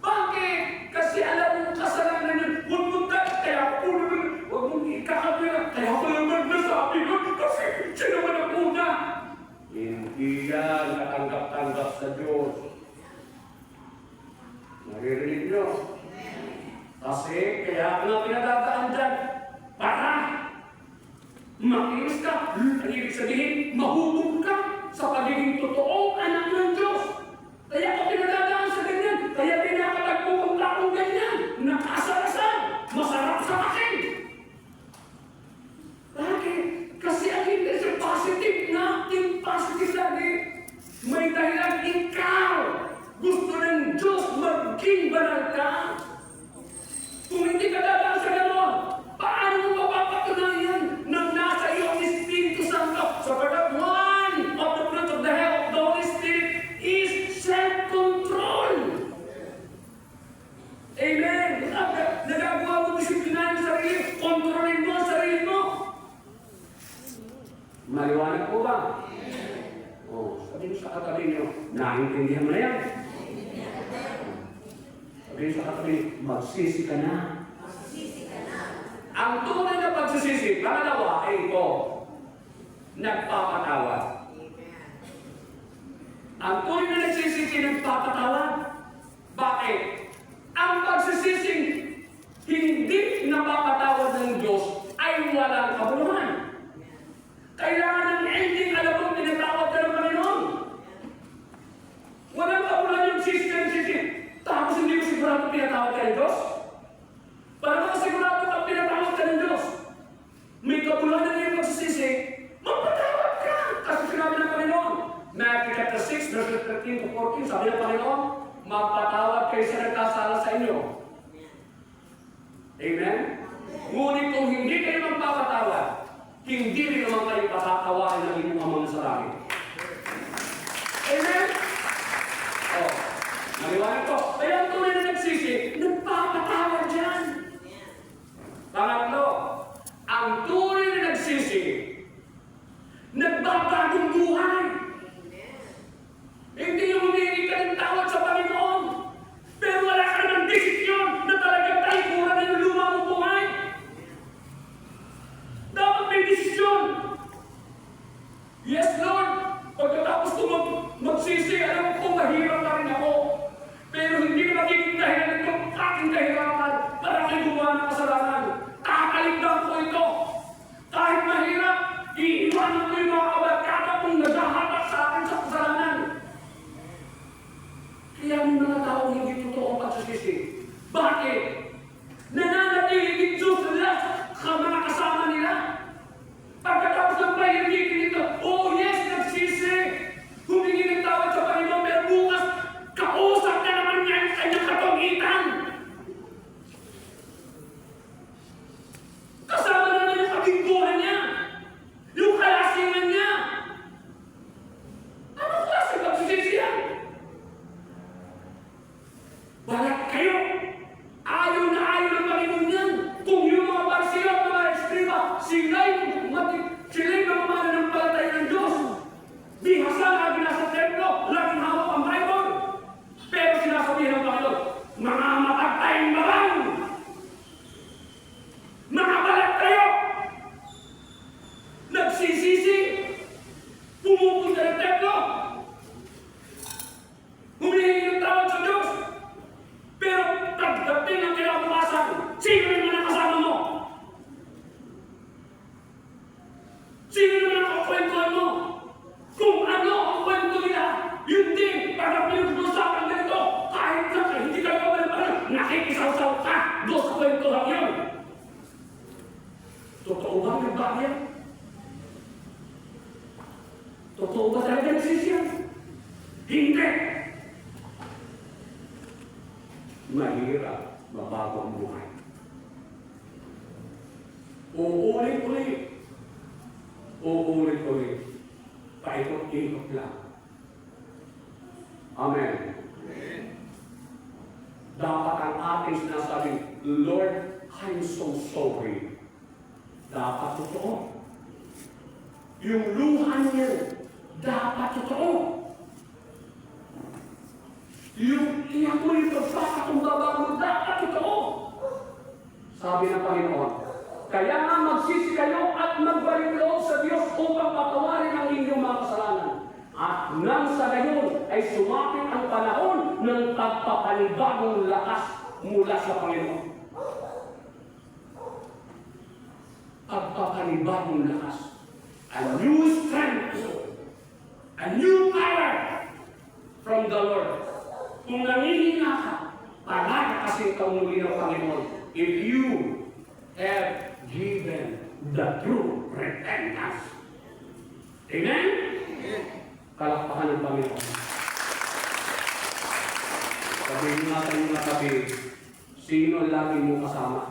Bakit? Kasi alam mong kasalanan yun, huwag mong dahil, kaya huwag mong ikakabira, kaya pala nasabi nun, kasi siya naman ang una. Hindi yan katanggap-tanggap sa Diyos. Naririnig nyo? Kasi kaya nga pinadadaan dyan, para makinis ka, ang ibig sabihin, mahubog ka sa pagiging totoong anak ng Diyos. Kaya ako pinadadaan sa ganyan, kaya pinakatagpupunta akong ganyan, nakasarasan, masarap sa akin. Bakit? Kasi ang intention positive na, yung positive lagi, may dahilan ikaw. Maliwanag po ba? Oh, sabihin sa katabi niyo, naintindihan mo na yan. Sabihin sa katabi, magsisi ka na. Ang tunay na pagsisisi, pangalawa ay ito, nagpapatawad. Ang tunay na nagsisisi, nagpapatawad. Bakit? Ang pagsisising hindi napapatawad ng Diyos ay walang kabuluhan. Kailangan ng ending, alam mo, pinatawad ka ng Panginoon. Walang kabuluhan yung sisi ka ng sisi. Tapos hindi mo sigurado pinatawad ka ng Diyos? Para makasigurado ka pinatawad ka ng Diyos, may kabuluhan na yung pagsisisi, magpatawad ka! Kasi sinabi ng Panginoon, Matthew chapter 6, verses 13 to 14, sabi ng Panginoon, magpatawad kayo sa nagkasala sa inyo. Amen? Ngunit kung hindi kayo magpapatawad, hindi rin naman kayo patatawarin ng inyong amang sa langit. Amen? Oh, naliwanag ko. Kaya ang tunay na nagsisi, nagpapatawad dyan. Pangatlo, ang tunay na nagsisi, nagbabagong buhay. Hindi yung humingi ka ng tawad sa Panginoon, pero wala ka ng desisyon na talagang talikuran ng luma mong buhay. Dapat may desisyon. Yes, Lord. Pagkatapos ko magsisi, alam ko mahirap na rin ako. Pero hindi magiging dahilan itong aking kahirapan para aking gumawa ng kasalanan. Kakaligdan ko ito. Kahit mahirap, iiwanan ko yung mga kabarkada kung naghahatak sa akin sa kasalanan. Kaya ang mga tao hindi totoo ang pagsisisi. Bakit? Nananatili din Diyos nila sa mga kasama nila. Pagkatapos ng pahirigin ito, oh yes, nagsisi. Humingi ng tawad sa Panginoon, pero bukas, kausap na naman niya ang kanyang katungitan. Kasama naman yung kabingguhan niya. Yung kalasingan niya. Anong klase pagsisisi yan? Balat kayo. Ayaw na ayaw ng Panginoon yan. Kung yung mga parsiyo at mga escriba, sila'y namamana ng palatay ng Diyos. Bihasa na binasa templo, laging hawak ang Bible. Pero sinasabihin ng Panginoon, mga matatayang babang! Mga balat kayo! Nagsisisi! Pumupunta ng templo! Humihingi ng tawad sa Diyos! Pero pagdating ang kinabukasan, sino naman ang kasama mo? Sino naman ang kukwentuhan mo? Kung ano ang kwento nila, yun din, para pinag-usapan ganito, kahit na hindi ka gawin nakikisaw-saw ka, doon sa kwentuhan yun. Totoo ba ang bagay? Totoo ba talaga nagsisiyan? Hindi! Mahirap, mabago ang buhay. Uulit-ulit. Uulit-ulit. Paikot-ikot lang. Amen. Amen. Dapat ang ating sinasabing, Lord, I'm so sorry. Dapat totoo. Yung luha niya, dapat totoo. Yung iyakoy pagkakakumbaba mo, dapat totoo. Sabi ng Panginoon, kaya nga magsisi kayo at magbalik loob sa Diyos upang patawarin ang inyong mga kasalanan. At nang sa gayon ay sumapit ang panahon ng pagpapanibagong lakas mula sa Panginoon. Pagpapanibagong lakas. A new strength. A new power from the Lord. Kung nangihina ka, palagi kasi ikaw muli ng Panginoon. If you have given the true repentance. Amen? Kalakpakan ng Panginoon. Sabihin natin yung natabi, sino ang lagi mo kasama?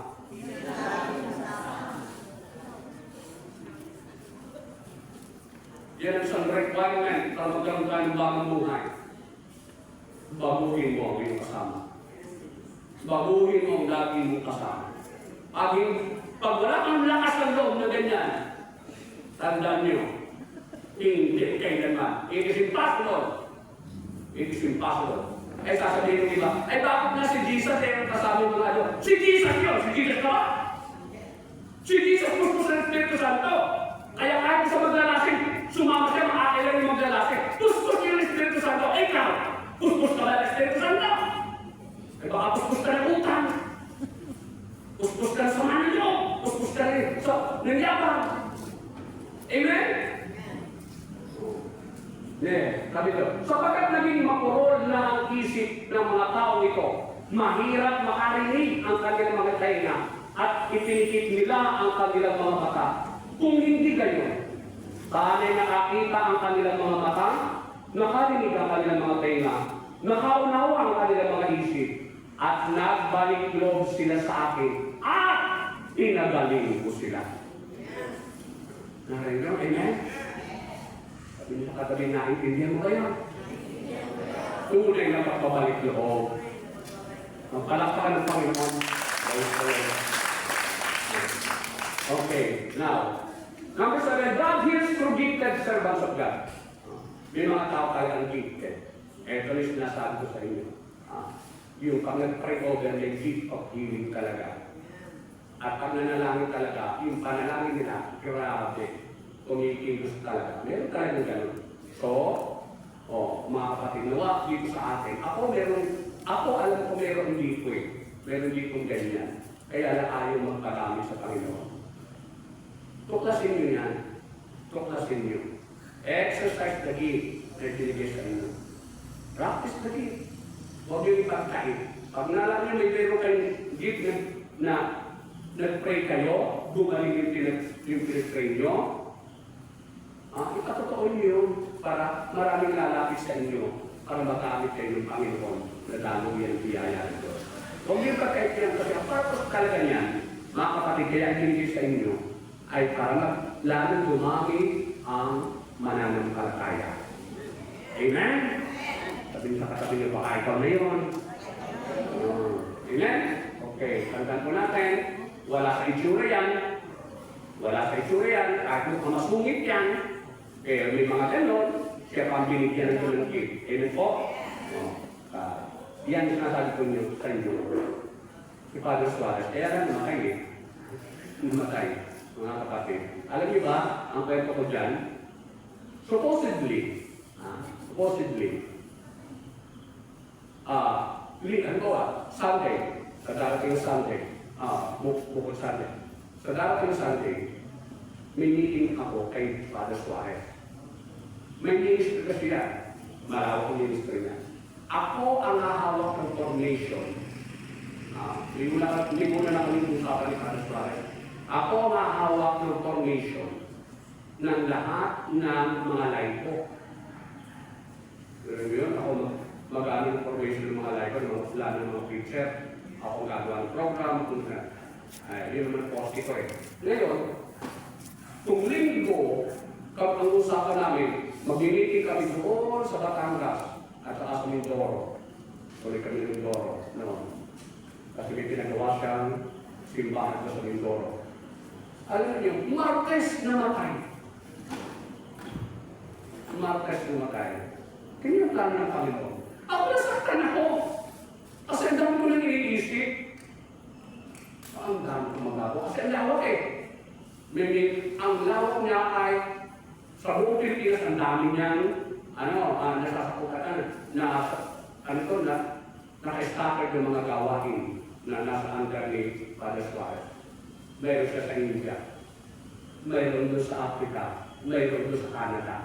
Yan ang isang requirement para magkaroon tayo ng bagong buhay. Baguhin mo ang iyong kasama. Baguhin mo ang lagi mong kasama. Pag wala kang lakas ng loob na ganyan, tandaan nyo, Hindi kailanman. It is impossible. It is impossible. Eh sasabihin ng iba, ay bakit nga si Jesus eh, kasama yung mga ano? Si Jesus yun! Si Jesus ka ba? Si Jesus puspos ng Espiritu Santo. Kaya kahit sa maglalasing, sumama siya, makakailan yung maglalasing. Puspos yun ng Espiritu Santo. Eh ikaw, puspos ka ba ng Espiritu Santo? Eh baka puspos ka ng utang. Puspos ka ng sama ninyo. Puspos ka rin ng yabang. Amen? Sabi ito, sapagkat naging makurol na ang isip ng mga tao ito, mahirap makarinig ang kanilang mga tainga at itinikit nila ang kanilang mga mata. Kung hindi gayon, paanay nakakita ang kanilang mga mata, nakarinig ang kanilang mga tainga, nakaunawa ang kanilang mga isip, at nagbalik loob sila sa akin, at pinagaling ko sila. Narinig mo? Amen? Sabi niyo sa katabi, naintindihan mo kayo? Tunay na pagpabalik loob. Magpalakpakan ng Panginoon. Okay, now, number 7, God hears through gifted servants of God. May mga tao tayo ang gifted. Ito yung sinasabi ko sa inyo. Yung pag nag-pray over, may gift of healing talaga. At pag nanalangin talaga, yung panalangin nila, grabe. Kumikilos talaga. Meron talagang ganun. So, mga kapatid, nawa dito sa atin. Ako alam ko meron dito eh. Meron dito ganyan. Kaya lang ayaw magpadami sa Panginoon. Tuklasin nyo yan. Tuklasin nyo. Exercise the gift na binigay sa inyo. Practice the gift. Huwag yung ipagkait. Pag nalang nyo may meron kayong gift na nag-pray kayo, gumaling yung pinag-pray nyo, ikatotoo niyo yun para maraming lalapit sa inyo para magamit kayo ng Panginoon na lalo yan biyaya nito. Kung yung kakait yan kasi ang purpose talaga niyan, mga kapatid, kaya ibinigay sa inyo ay para lalong dumami ang mananampalataya. Amen? Sabihin sa katabi niyo, baka ikaw na yun. Amen? Okay, tandaan po natin, wala sa itsura yan. Wala sa itsura yan, kahit kung masungit yan, kaya may mga ganon, siya pang binigyan ng ng gift. Amen po? Yan yung sinasabi ko niyo sa inyo. Si Father Suarez, kaya lang namatay eh. Namatay, mga kapatid. Alam niyo ba, ang kwento ko dyan, supposedly, Sunday, kadarating Sunday, bukod Sunday, kadarating Sunday, may meeting ako kay Father Suarez. May ministry kasi yan. Malawak ang ministry niya. Ako ang hahawak ng formation. Hindi muna na kami usapan ni Father Suarez. Ako ang hahawak ng formation ng lahat ng mga laiko. Pero yun, ako mag-ano ng formation ng mga laiko, lalo ng mga preacher. Ako gagawa ng program. Yun naman po ko eh. Ngayon, kung linggo, ang usapan namin, mag-meeting kami doon sa Batangas at saka sa Mindoro. Tuloy kami ng Mindoro. No? Kasi may pinagawa siyang simbahan sa Mindoro. Alam niyo, Martes namatay. Martes namatay. Kiniyaplan ng Panginoon. Ako nasaktan ako. Kasi ang dami ko nang iniisip. Ang dami ko magagawa. Kasi ang lawak eh. Ang lawak niya ay sa buong Pilipinas, ang dami niyang nasasakutan naka-stacker ng mga gawain na nasa under ni Father Suarez. Mayroon siya sa India, mayroon doon sa Africa, mayroon doon sa Canada.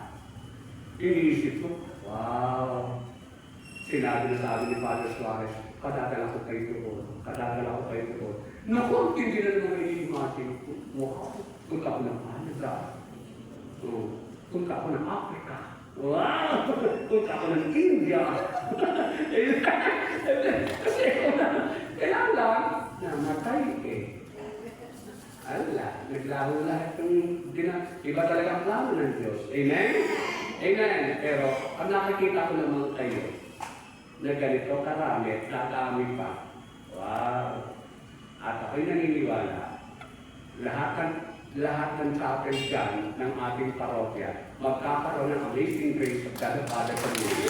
Iniisip ko, wow! Sinabi na sa amin ni Father Suarez, kadadala ko kayo doon, kadadala ko kayo doon. Naku, hindi na naman i-imagine ko, wow! Punta ko ng Canada. Punta ako ng Africa. Wow! Punta ako ng India. Kasi ako na, kaya lang, namatay eh. Ala, naglaho lahat yung iba talaga ang plano ng Diyos. Amen? Amen. Pero, ang nakikita ko naman kayo, na ganito karami, tatami pa. Wow! At ako'y naniniwala, lahat ng lahat ng chapel dyan ng ating parokya magkakaroon ng Amazing Grace of God the Father Community.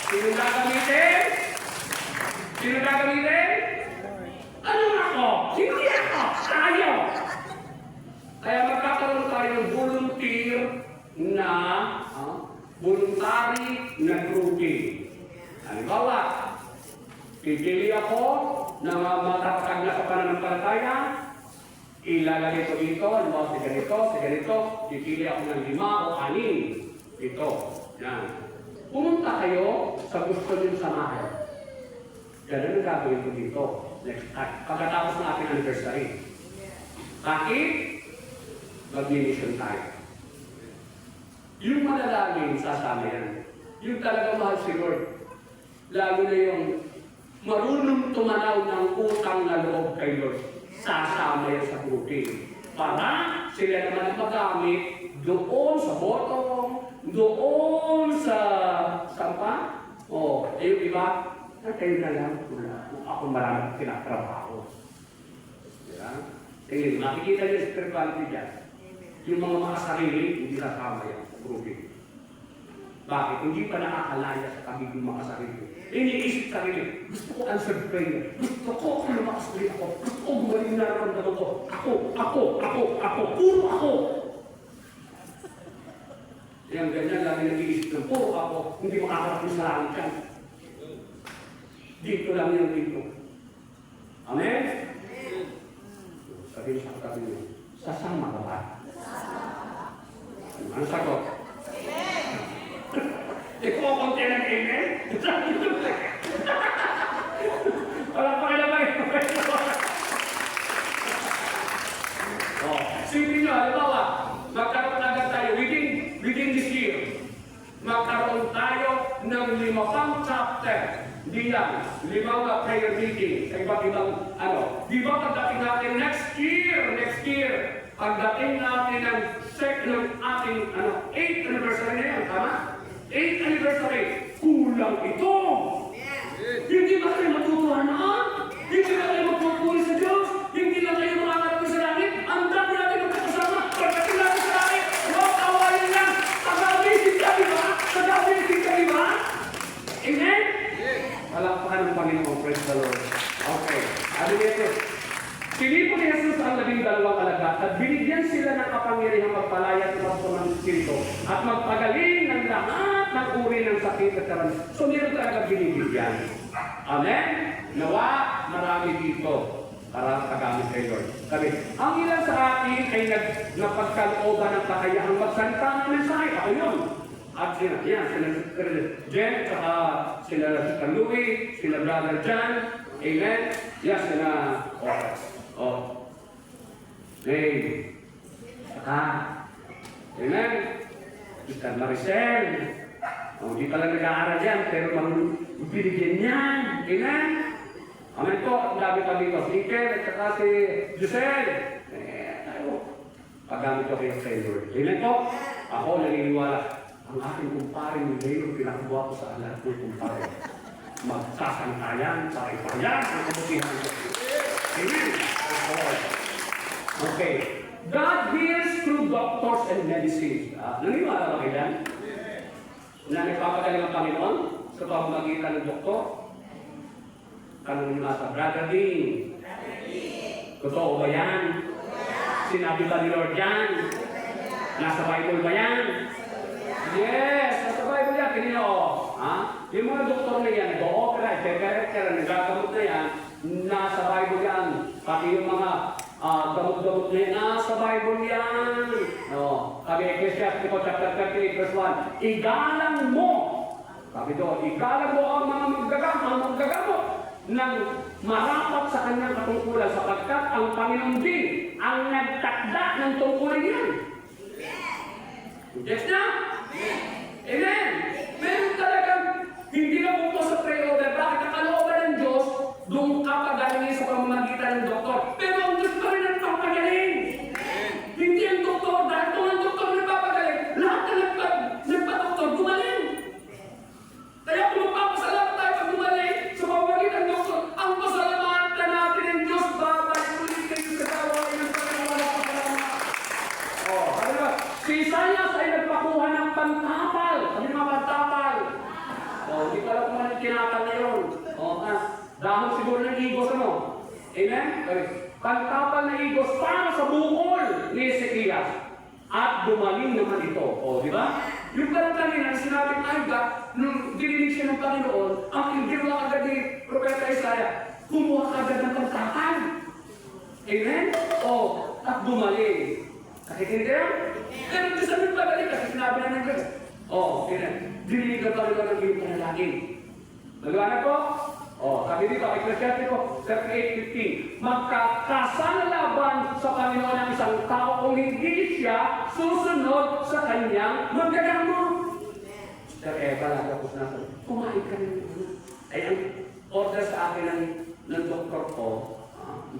Sino gagamitin? Sino gagamitin? Ano ako? Hindi ako! Tayo! Kaya magkakaroon tayo ng voluntary na grouping. Halimbawa, pipili ako na matatag na sa pananampalataya, ilalagay ko dito, halimbawa si ganito, pipili ako ng 5 o 6. Ito, yan. Pumunta kayo sa gusto niyong samahan. Ganun ang gagawin ko dito. Next time. Pagkatapos ng ating anniversary. Bakit? Mag-mission tayo. Yung manalangin, sasama yan. Yung talaga mahal si Lord. Lalo na yung marunong tumanaw ng utang na loob kay Lord. Sasama yan sa grouping. Para sila naman ang magamit doon sa botong, doon sa sampa. O, yung iba, kayo na lang. Ako marami tinatrabaho. Diba? Tingin, makikita niyo sa spirituality dyan. Yung mga makasarili, hindi kasama yan sa grouping. Bakit? Hindi pa nakakalaya sa pagiging makasarili. Iniisip sarili. Gusto ko answered prayer. Gusto ko lumakasarili ako. Gusto ko gumaling na naramdaman ko. Ako. Puro ako. Yan, ganyan lagi nag-iisip ng puro ako. Hindi makakarating sa langit yan. Dito lang yan dito. Amen? Sabihin sa katabi niyo, sasama ka ba? Ano sagot? Ikaw ang konti ng amen? Wala pa kinabay. Sipin nyo, halimbawa, magkaroon agad tayo within this year. Magkaroon tayo ng 5 chapter. Hindi lang, 5 prayer meeting sa iba't ibang Di ba pagdating natin next year, pagdating natin ng ating 8th anniversary na yan, tama? 8th anniversary, kulang ito! Hindi ba kayo matutuhanan? Hindi ba kayo magpupuli sa Diyos? Hindi lang kayo makakarating sa langit? Ang dami natin magkakasama, pagdating natin sa langit, kawain lang, pag-abisin ka, di ba? Pag-abisin ka, di ba? Amen? Palakpakan ng Panginoon, praise the Lord. Okay, ano nito? Pilipo ni Jesus ang 12 alagad at binigyan sila ng kapangyarihang magpalaya sa mga ng Espiritu at magpagaling ng lahat ng uri ng sakit at karamdaman. So, meron talaga binibigyan. Amen? Nawa, marami dito para kagamit kay Lord. Sabi, ang ilan sa atin ay napagkalooban ng kakayahang magsalita ng mensahe. Ako yun. At sila Jen, sila Louie, sila Brother John, amen? Yes, sila, Hey, saka, amen? Sister Maricel, hindi pala nag-aaral yan, pero binigyan yan, amen? Amen po, ang dami pa dito, si Iker, at saka si Giselle, paggamit ko kayo sa Lord. Amen po, ako naniniwala, ang aking kumpare ni Leo, pinakabuha ko sa lahat ng kumpare. Magsasantayan para ipahayag ang kabutihan ko. Amen. Okay. God heals through doctors and medicine. Naniniwala ba kayo yan? Na nagpapagaling ang Panginoon sa pamamagitan ng doktor? Kanong nasa Brother Dean. Totoo ba yan? Sinabi ba ni Lord yan? Nasa Bible ba yan? Yes, nasa Bible yan. Kanina yung mga doktor na yan, nag-o-opera, nagagamot na yan, nasa Bible yan. Pati yung mga gamot-gamot na yan, nasa Bible yan. Sabi Ecclesiastes chapter 38 verse 1, igalang mo, sabi doon, igalang mo ang mga maggagamot ng marapat sa kanyang katungkulan sapagkat ang Panginoon din ang nagtakda ng tungkulin yan. Yes na? Amen! Meron talagang hindi na punto sa pre-order. Bakit ang kalooban ng Diyos, doon ka pagalingin sa pamamagitan ng doktor. Pero ang Diyos pa rin ang papagaling. Hindi ang doktor. Dahil kung ang doktor nagpapagaling, lahat na nagpa-doktor, gumaling. Kaya kung magpapasalamat tayo pag gumaling sa pamamagitan ng doktor, ang pasalamatan natin ng Diyos, babalik ulit kayo sa gawain ng Panginoon. Si Isaias ay nagpakuha ng pantapal. Ano yung mga pantapal? Hindi ko alam kung ano yung kinakal na yun. Dahon siguro ng igos, ano? Amen? Pantapal na igos para sa bukol ni Ezekias. At dumaling naman ito. Di ba? Yung parang kanina, sinabing Isaac, nung dinilig siya ng Panginoon, ang ginawa agad ni Propeta Isaiah, kumuha agad ng pantapal. Amen? At dumaling. Nakikita yan? Pero ito sabi pa balik kasi sinabi na ng God. Amen. Dinilig ang Panginoon ng iyong panalangin. Nagawa po? Sabi dito, Ecclesiastico 38:15, magkakasanalaban sa Panginoon ang isang tao kung hindi siya susunod sa kanyang magkagamot. Sir Eva, tapos na sa kumain ka rin. Ay, ang order sa akin ng doktor ko,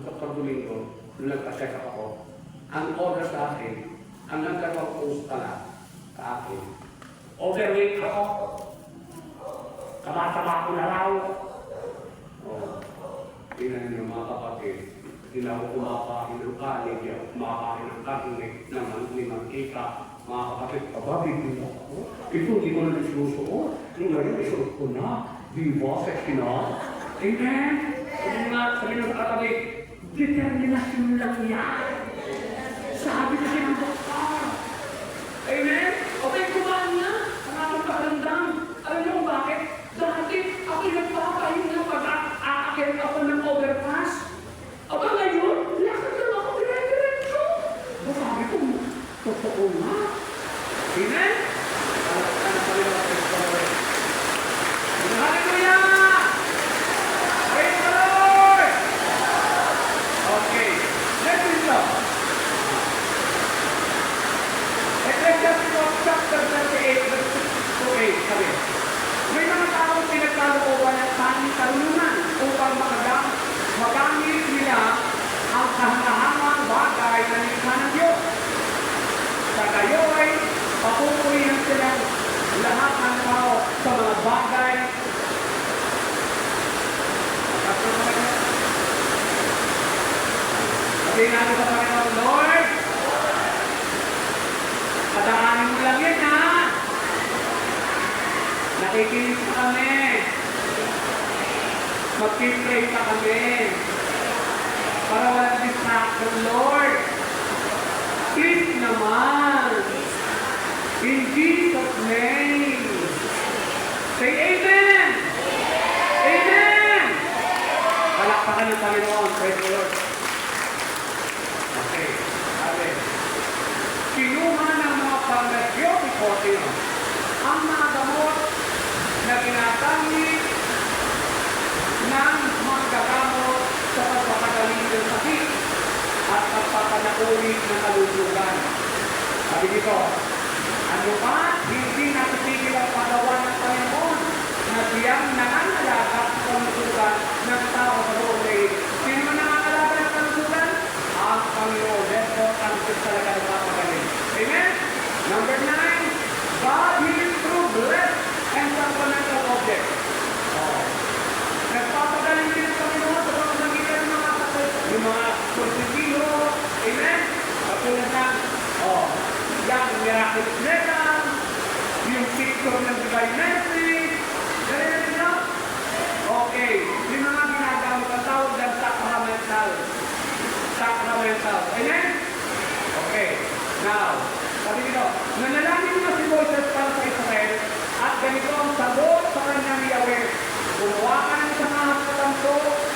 Dr. Domingo, nung nagpa-check up ako, ang order sa akin, ang nagkatawang post pala sa akin, overweight ako, kamatama ko na raw. Tingnan niyo mga kapatid, hindi ako kumakain ng kanin, hindi ako kumakain ng karne, ng mantika. Mga kapatid, bibili ako. Ito hindi ko na nasusuot. Yung ngayon, isuot ko na. Di ba? Sexy na. Amen? Sabi nyo sa katabi, determinasyon lang yan. Sabi kasi ng doktor. Amen? Okay, kumain niya. Ang aking pakalandang. Alam niyo kung bakit? Dati, ako nagpapahinga pag-aakit ako ng overpass. Ngayon, lakad lang ako dire-diretso. Sabi ko, totoo nga. Amen? Hallelujah! Praise the Lord! Okay, let's read now. Ecclesiastes chapter 38, verse 6 to 8, sabi, may mga taong pinagkalooban ng tanging karunungan upang magamit nila ang kahangahangang bagay na nilikha ng Diyos. Sa gayoy, papupurihan silang lahat ng tao sa mga bagay. Sabihin natin sa Panginoon, Lord, padaanin mo lang yan, ha? Nakikinig pa kami. Mag-pray pa kami. Para walang distraction, Lord. Please naman. In Jesus' name. Say Amen. Amen. Palakpakan ng Panginoon. Praise the Lord. Okay. Sabi. Kinuha ng mga pang-resyotiko ang mga gamot na ginagamit ng mga gagamot sa pagpapagaling ng sakit at pagpapanaulit ng kalulugan. Sabi dito, ano ba? Hindi napitigil ang pagawa ng Panginoon na siyang nangangalaga sa kalusugan ng tao sa buong daig. Sino man nangangalaga ng kalusugan? Ang Panginoon. Therefore, ang Diyos talaga nagpapagaling. Amen? Number 9, God heals through blessed and sacramental objects. Nagpapagaling din ang Panginoon sa pamamagitan ng mga yung mga konsentino. Amen? Katulad na, yung miraculous letter, yung picture ng divine message. Ganyan natin nyo? Okay. Yung mga ginagamit ang tawag ng sacramental. Sacramental. Amen? Okay. Now, sabi nito, nanalangin mo si Moses para sa Israel at ganito ang sagot sa kanyang Yahweh. Gumawa ka ng isang ahas na tanso,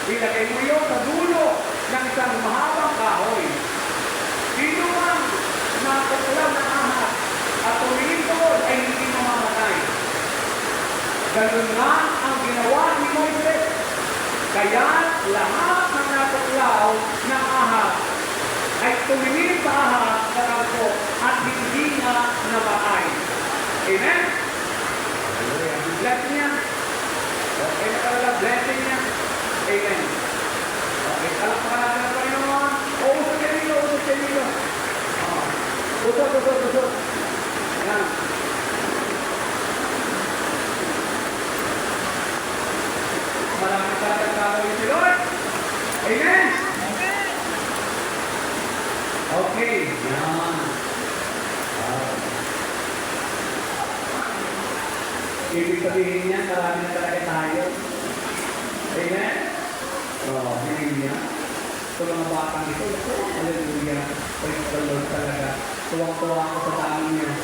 ilagay mo yun sa dulo ng isang mahabang kahoy. Sino mang nakakulaw na ahas at tumingin doon ay hindi mamamatay. Ganun nga ang ginawa ni Moises. Kaya lahat ng nakakulaw na ahas ay tumingin sa ahas sa tanso at hindi na namatay. Amen? Bless niya. Okay, nakalala, blessing niya. Amen. Okay, kalakpakan natin ang Panginoon. Usap kayo nito, usap kayo nito. Usap. Yan. Maraming talagang gagawin si Lord. Amen. Okay. Ibig sabihin niya, marami na talaga tayo. Amen? Hallelujah. Sa mga batang ito, hallelujah. Praise the Lord talaga. Tuwang-tuwa ako sa dami niya.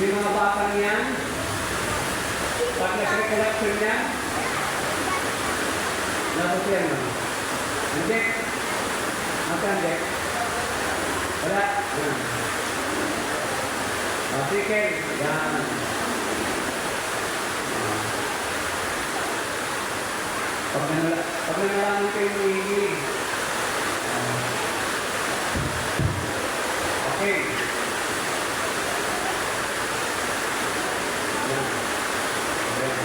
Yung mga batang yan, pag nag-recollection niya, labas yan mo. Hindi. Nasaan, hindi? Wala. Yan. Sige. Yan. Pag nanalaman kayo mahihilig. Okay. Yan. Yan.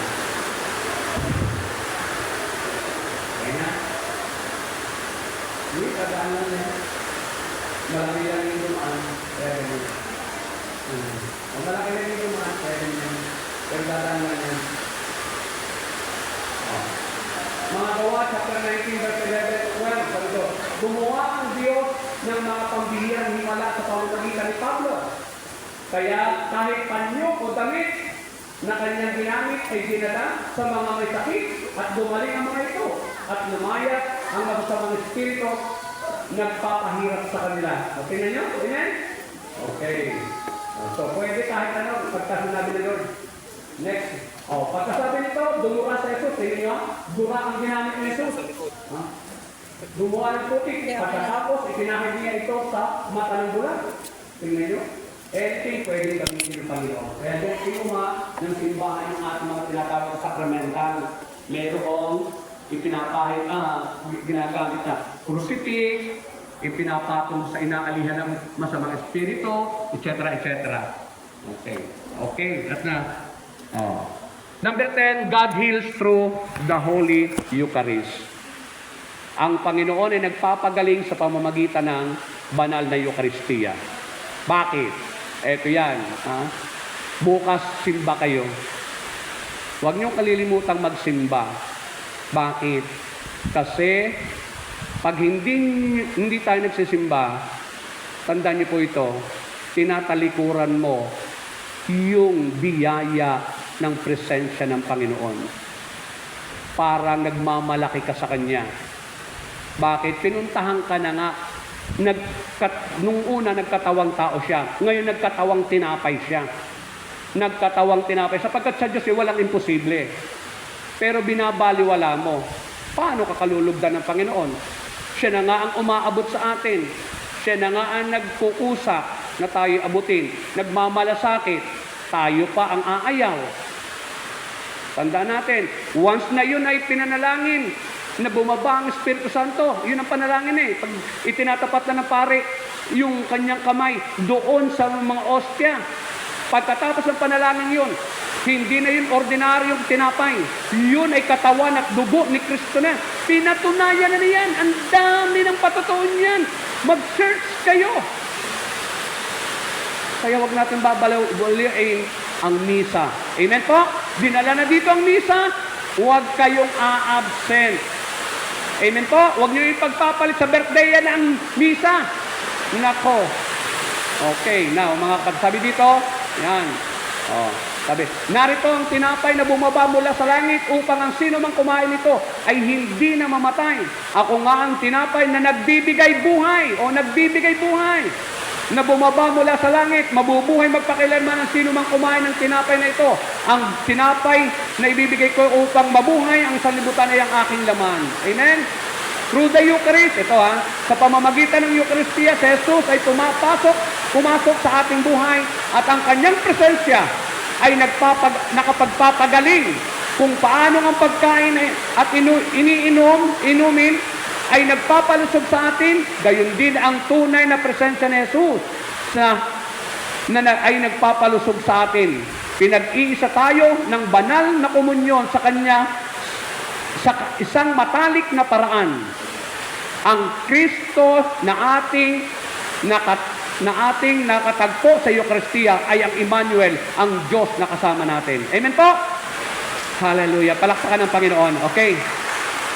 Yan. Hindi, kadaan lang yan. Malaki lang yung dumaan. Ang malaki lang yung dumaan. Pero dadaan lang yan. Mga Gawa, chapter 19, verse 11 to 12. Sabi ko, gumawa ang Diyos ng mga pambihirang himala sa pamamagitan ni Pablo. Kaya kahit panyo o damit na kanyang ginamit ay dinala sa mga may sakit at gumaling ang mga ito. At lumayat ang masasamang espiritu nagpapahirap sa kanila. O, tingnan nyo? Amen? Okay. So, pwede kahit ano, pagkasinabi na Lord. Next. Pagkasabi nito, dumuha sa Jesus. Tingnan nyo? Dura ang ginamit ni Jesus. Dumuha ng putik. Pagkatapos, itinahid niya ito sa mata ng bulan. Tingnan nyo? Anything pwede gamitin ng Panginoon. Kaya doon kinuma ng simbahan ng ating mga tinatawag sa sacramental. Mayroong ipinapahid, ginagamit na crucifix, ipinapatong sa inaalihan ng masamang espiritu, etc. etc. Okay, at na. Number 10, God heals through the Holy Eucharist. Ang Panginoon ay nagpapagaling sa pamamagitan ng banal na Eucharistia. Bakit? Eto yan. Bukas simba kayo. Huwag niyong kalilimutang magsimba. Bakit? Kasi pag hindi tayo nagsisimba, tandaan niyo po ito, tinatalikuran mo yung biyaya ng presensya ng Panginoon. Parang nagmamalaki ka sa Kanya. Bakit? Pinuntahan ka na nga. Nung una, nagkatawang tao siya. Ngayon, nagkatawang tinapay siya. Nagkatawang tinapay. Sapagkat sa Diyos, walang imposible. Pero binabaliwala mo. Paano kakalulugdan ng Panginoon? Siya na nga ang umaabot sa atin. Siya na nga ang nagkukusa na tayo abutin. Nagmamalasakit. Tayo pa ang aayaw. Tandaan natin, once na yun ay pinanalangin, na bumaba ang Espiritu Santo, yun ang panalangin eh. Pag itinatapat na ng pare, yung kanyang kamay doon sa mga ostya. Pagkatapos ng panalangin yun, hindi na yun ordinaryong tinapay. Yun ay katawan at dugo ni Kristo na. Pinatunayan na niyan. Ang dami ng patutuon yan. Mag-search kayo. Kaya wag natin babaliwin ang misa. Amen po? Dinala na dito ang misa. Huwag kayong a-absent. Amen po? Huwag niyo ipagpapalit sa birthday yan ang misa. Nako. Okay, now mga sabi dito, yan. Sabi, narito ang tinapay na bumaba mula sa langit upang ang sino mang kumain nito ay hindi na mamatay. Ako nga ang tinapay na nagbibigay buhay o nagbibigay buhay. Na bumaba mula sa langit, mabubuhay magpakilanman ang sino mang kumain ng tinapay na ito. Ang tinapay na ibibigay ko upang mabuhay, ang sanlibutan ay ang aking laman. Amen? Through the Eucharist, ito sa pamamagitan ng Eucharistia, si Jesus ay pumasok sa ating buhay at ang kanyang presensya ay nakapagpapagaling kung paano ang pagkain at inumin ay nagpapalusog sa atin, gayon din ang tunay na presensya ni Jesus ay nagpapalusog sa atin. Pinag-iisa tayo ng banal na komunyon sa Kanya sa isang matalik na paraan. Ang Kristo na ating nakatagpo sa Eucharistia ay ang Emmanuel, ang Diyos na kasama natin. Amen po? Hallelujah. Palakpakan ng Panginoon. Okay.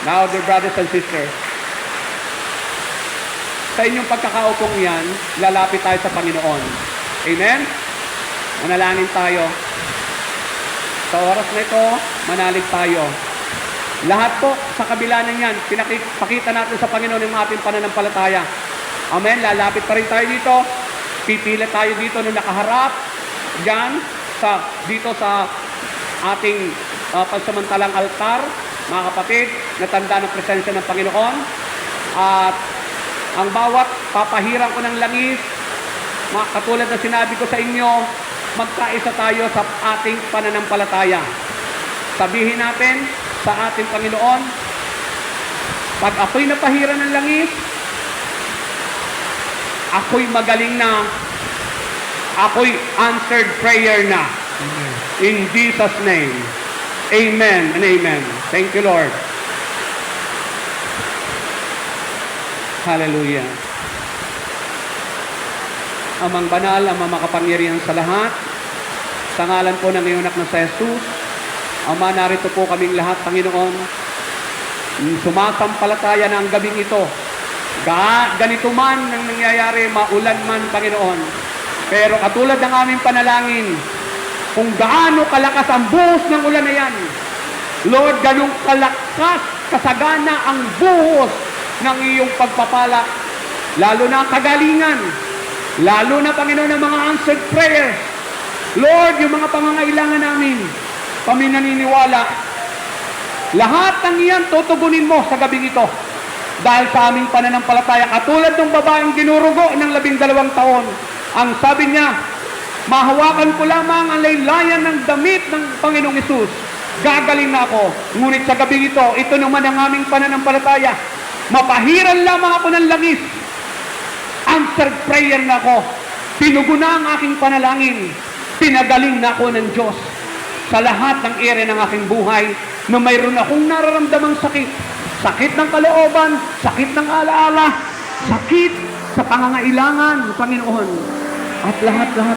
Now, dear brothers and sisters, sa inyong pagkakaupong yan, lalapit tayo sa Panginoon. Amen? Manalangin tayo. Sa oras na ito, manalig tayo. Lahat po sa kabila ng yan, pakita natin sa Panginoon yung ating pananampalataya. Amen? Lalapit pa rin tayo dito. Pipila tayo dito nung nakaharap. Diyan, dito sa ating pansamantalang altar, mga kapatid, natanda ng presensya ng Panginoon. At ang bawat papahiran ko ng langis, katulad na sinabi ko sa inyo, magkaisa tayo sa ating pananampalataya. Sabihin natin sa ating Panginoon, pag ako'y napahiran ng langis, ako'y magaling na, ako'y answered prayer na. Amen. In Jesus' name. Amen and amen. Thank you, Lord. Hallelujah. Amang banal, amang makapangyarihan sa lahat, sa ngalan po ng iyong anak na sa Jesus, Ama, narito po kaming lahat, Panginoon, sumasampalataya na ang gabing ito. Ganito man ang nangyayari, maulan man, Panginoon. Pero katulad ng aming panalangin, kung gaano kalakas ang buhos ng ulan na yan, Lord, ganong kalakas, kasagana ang buhos ng iyong pagpapala, lalo na ang kagalingan, lalo na, Panginoon, ang mga answered prayers. Lord, yung mga pangangailangan namin, kami naniniwala, lahat ng iyan tutugunin mo sa gabing ito. Dahil sa aming pananampalataya, katulad ng babaeng ginurugo ng 12 taon, ang sabi niya, mahawakan ko lamang ang laylayan ng damit ng Panginoong Hesus, gagaling na ako. Ngunit sa gabing ito naman ang aming pananampalataya, mapahiran lamang ako ng langis, answered prayer na ako, pinugo na ang aking panalangin, pinagaling na ako ng Diyos sa lahat ng ere ng aking buhay na mayroon akong nararamdamang sakit. Sakit ng kalooban, sakit ng alaala, sakit sa pangangailangan, Panginoon. At lahat-lahat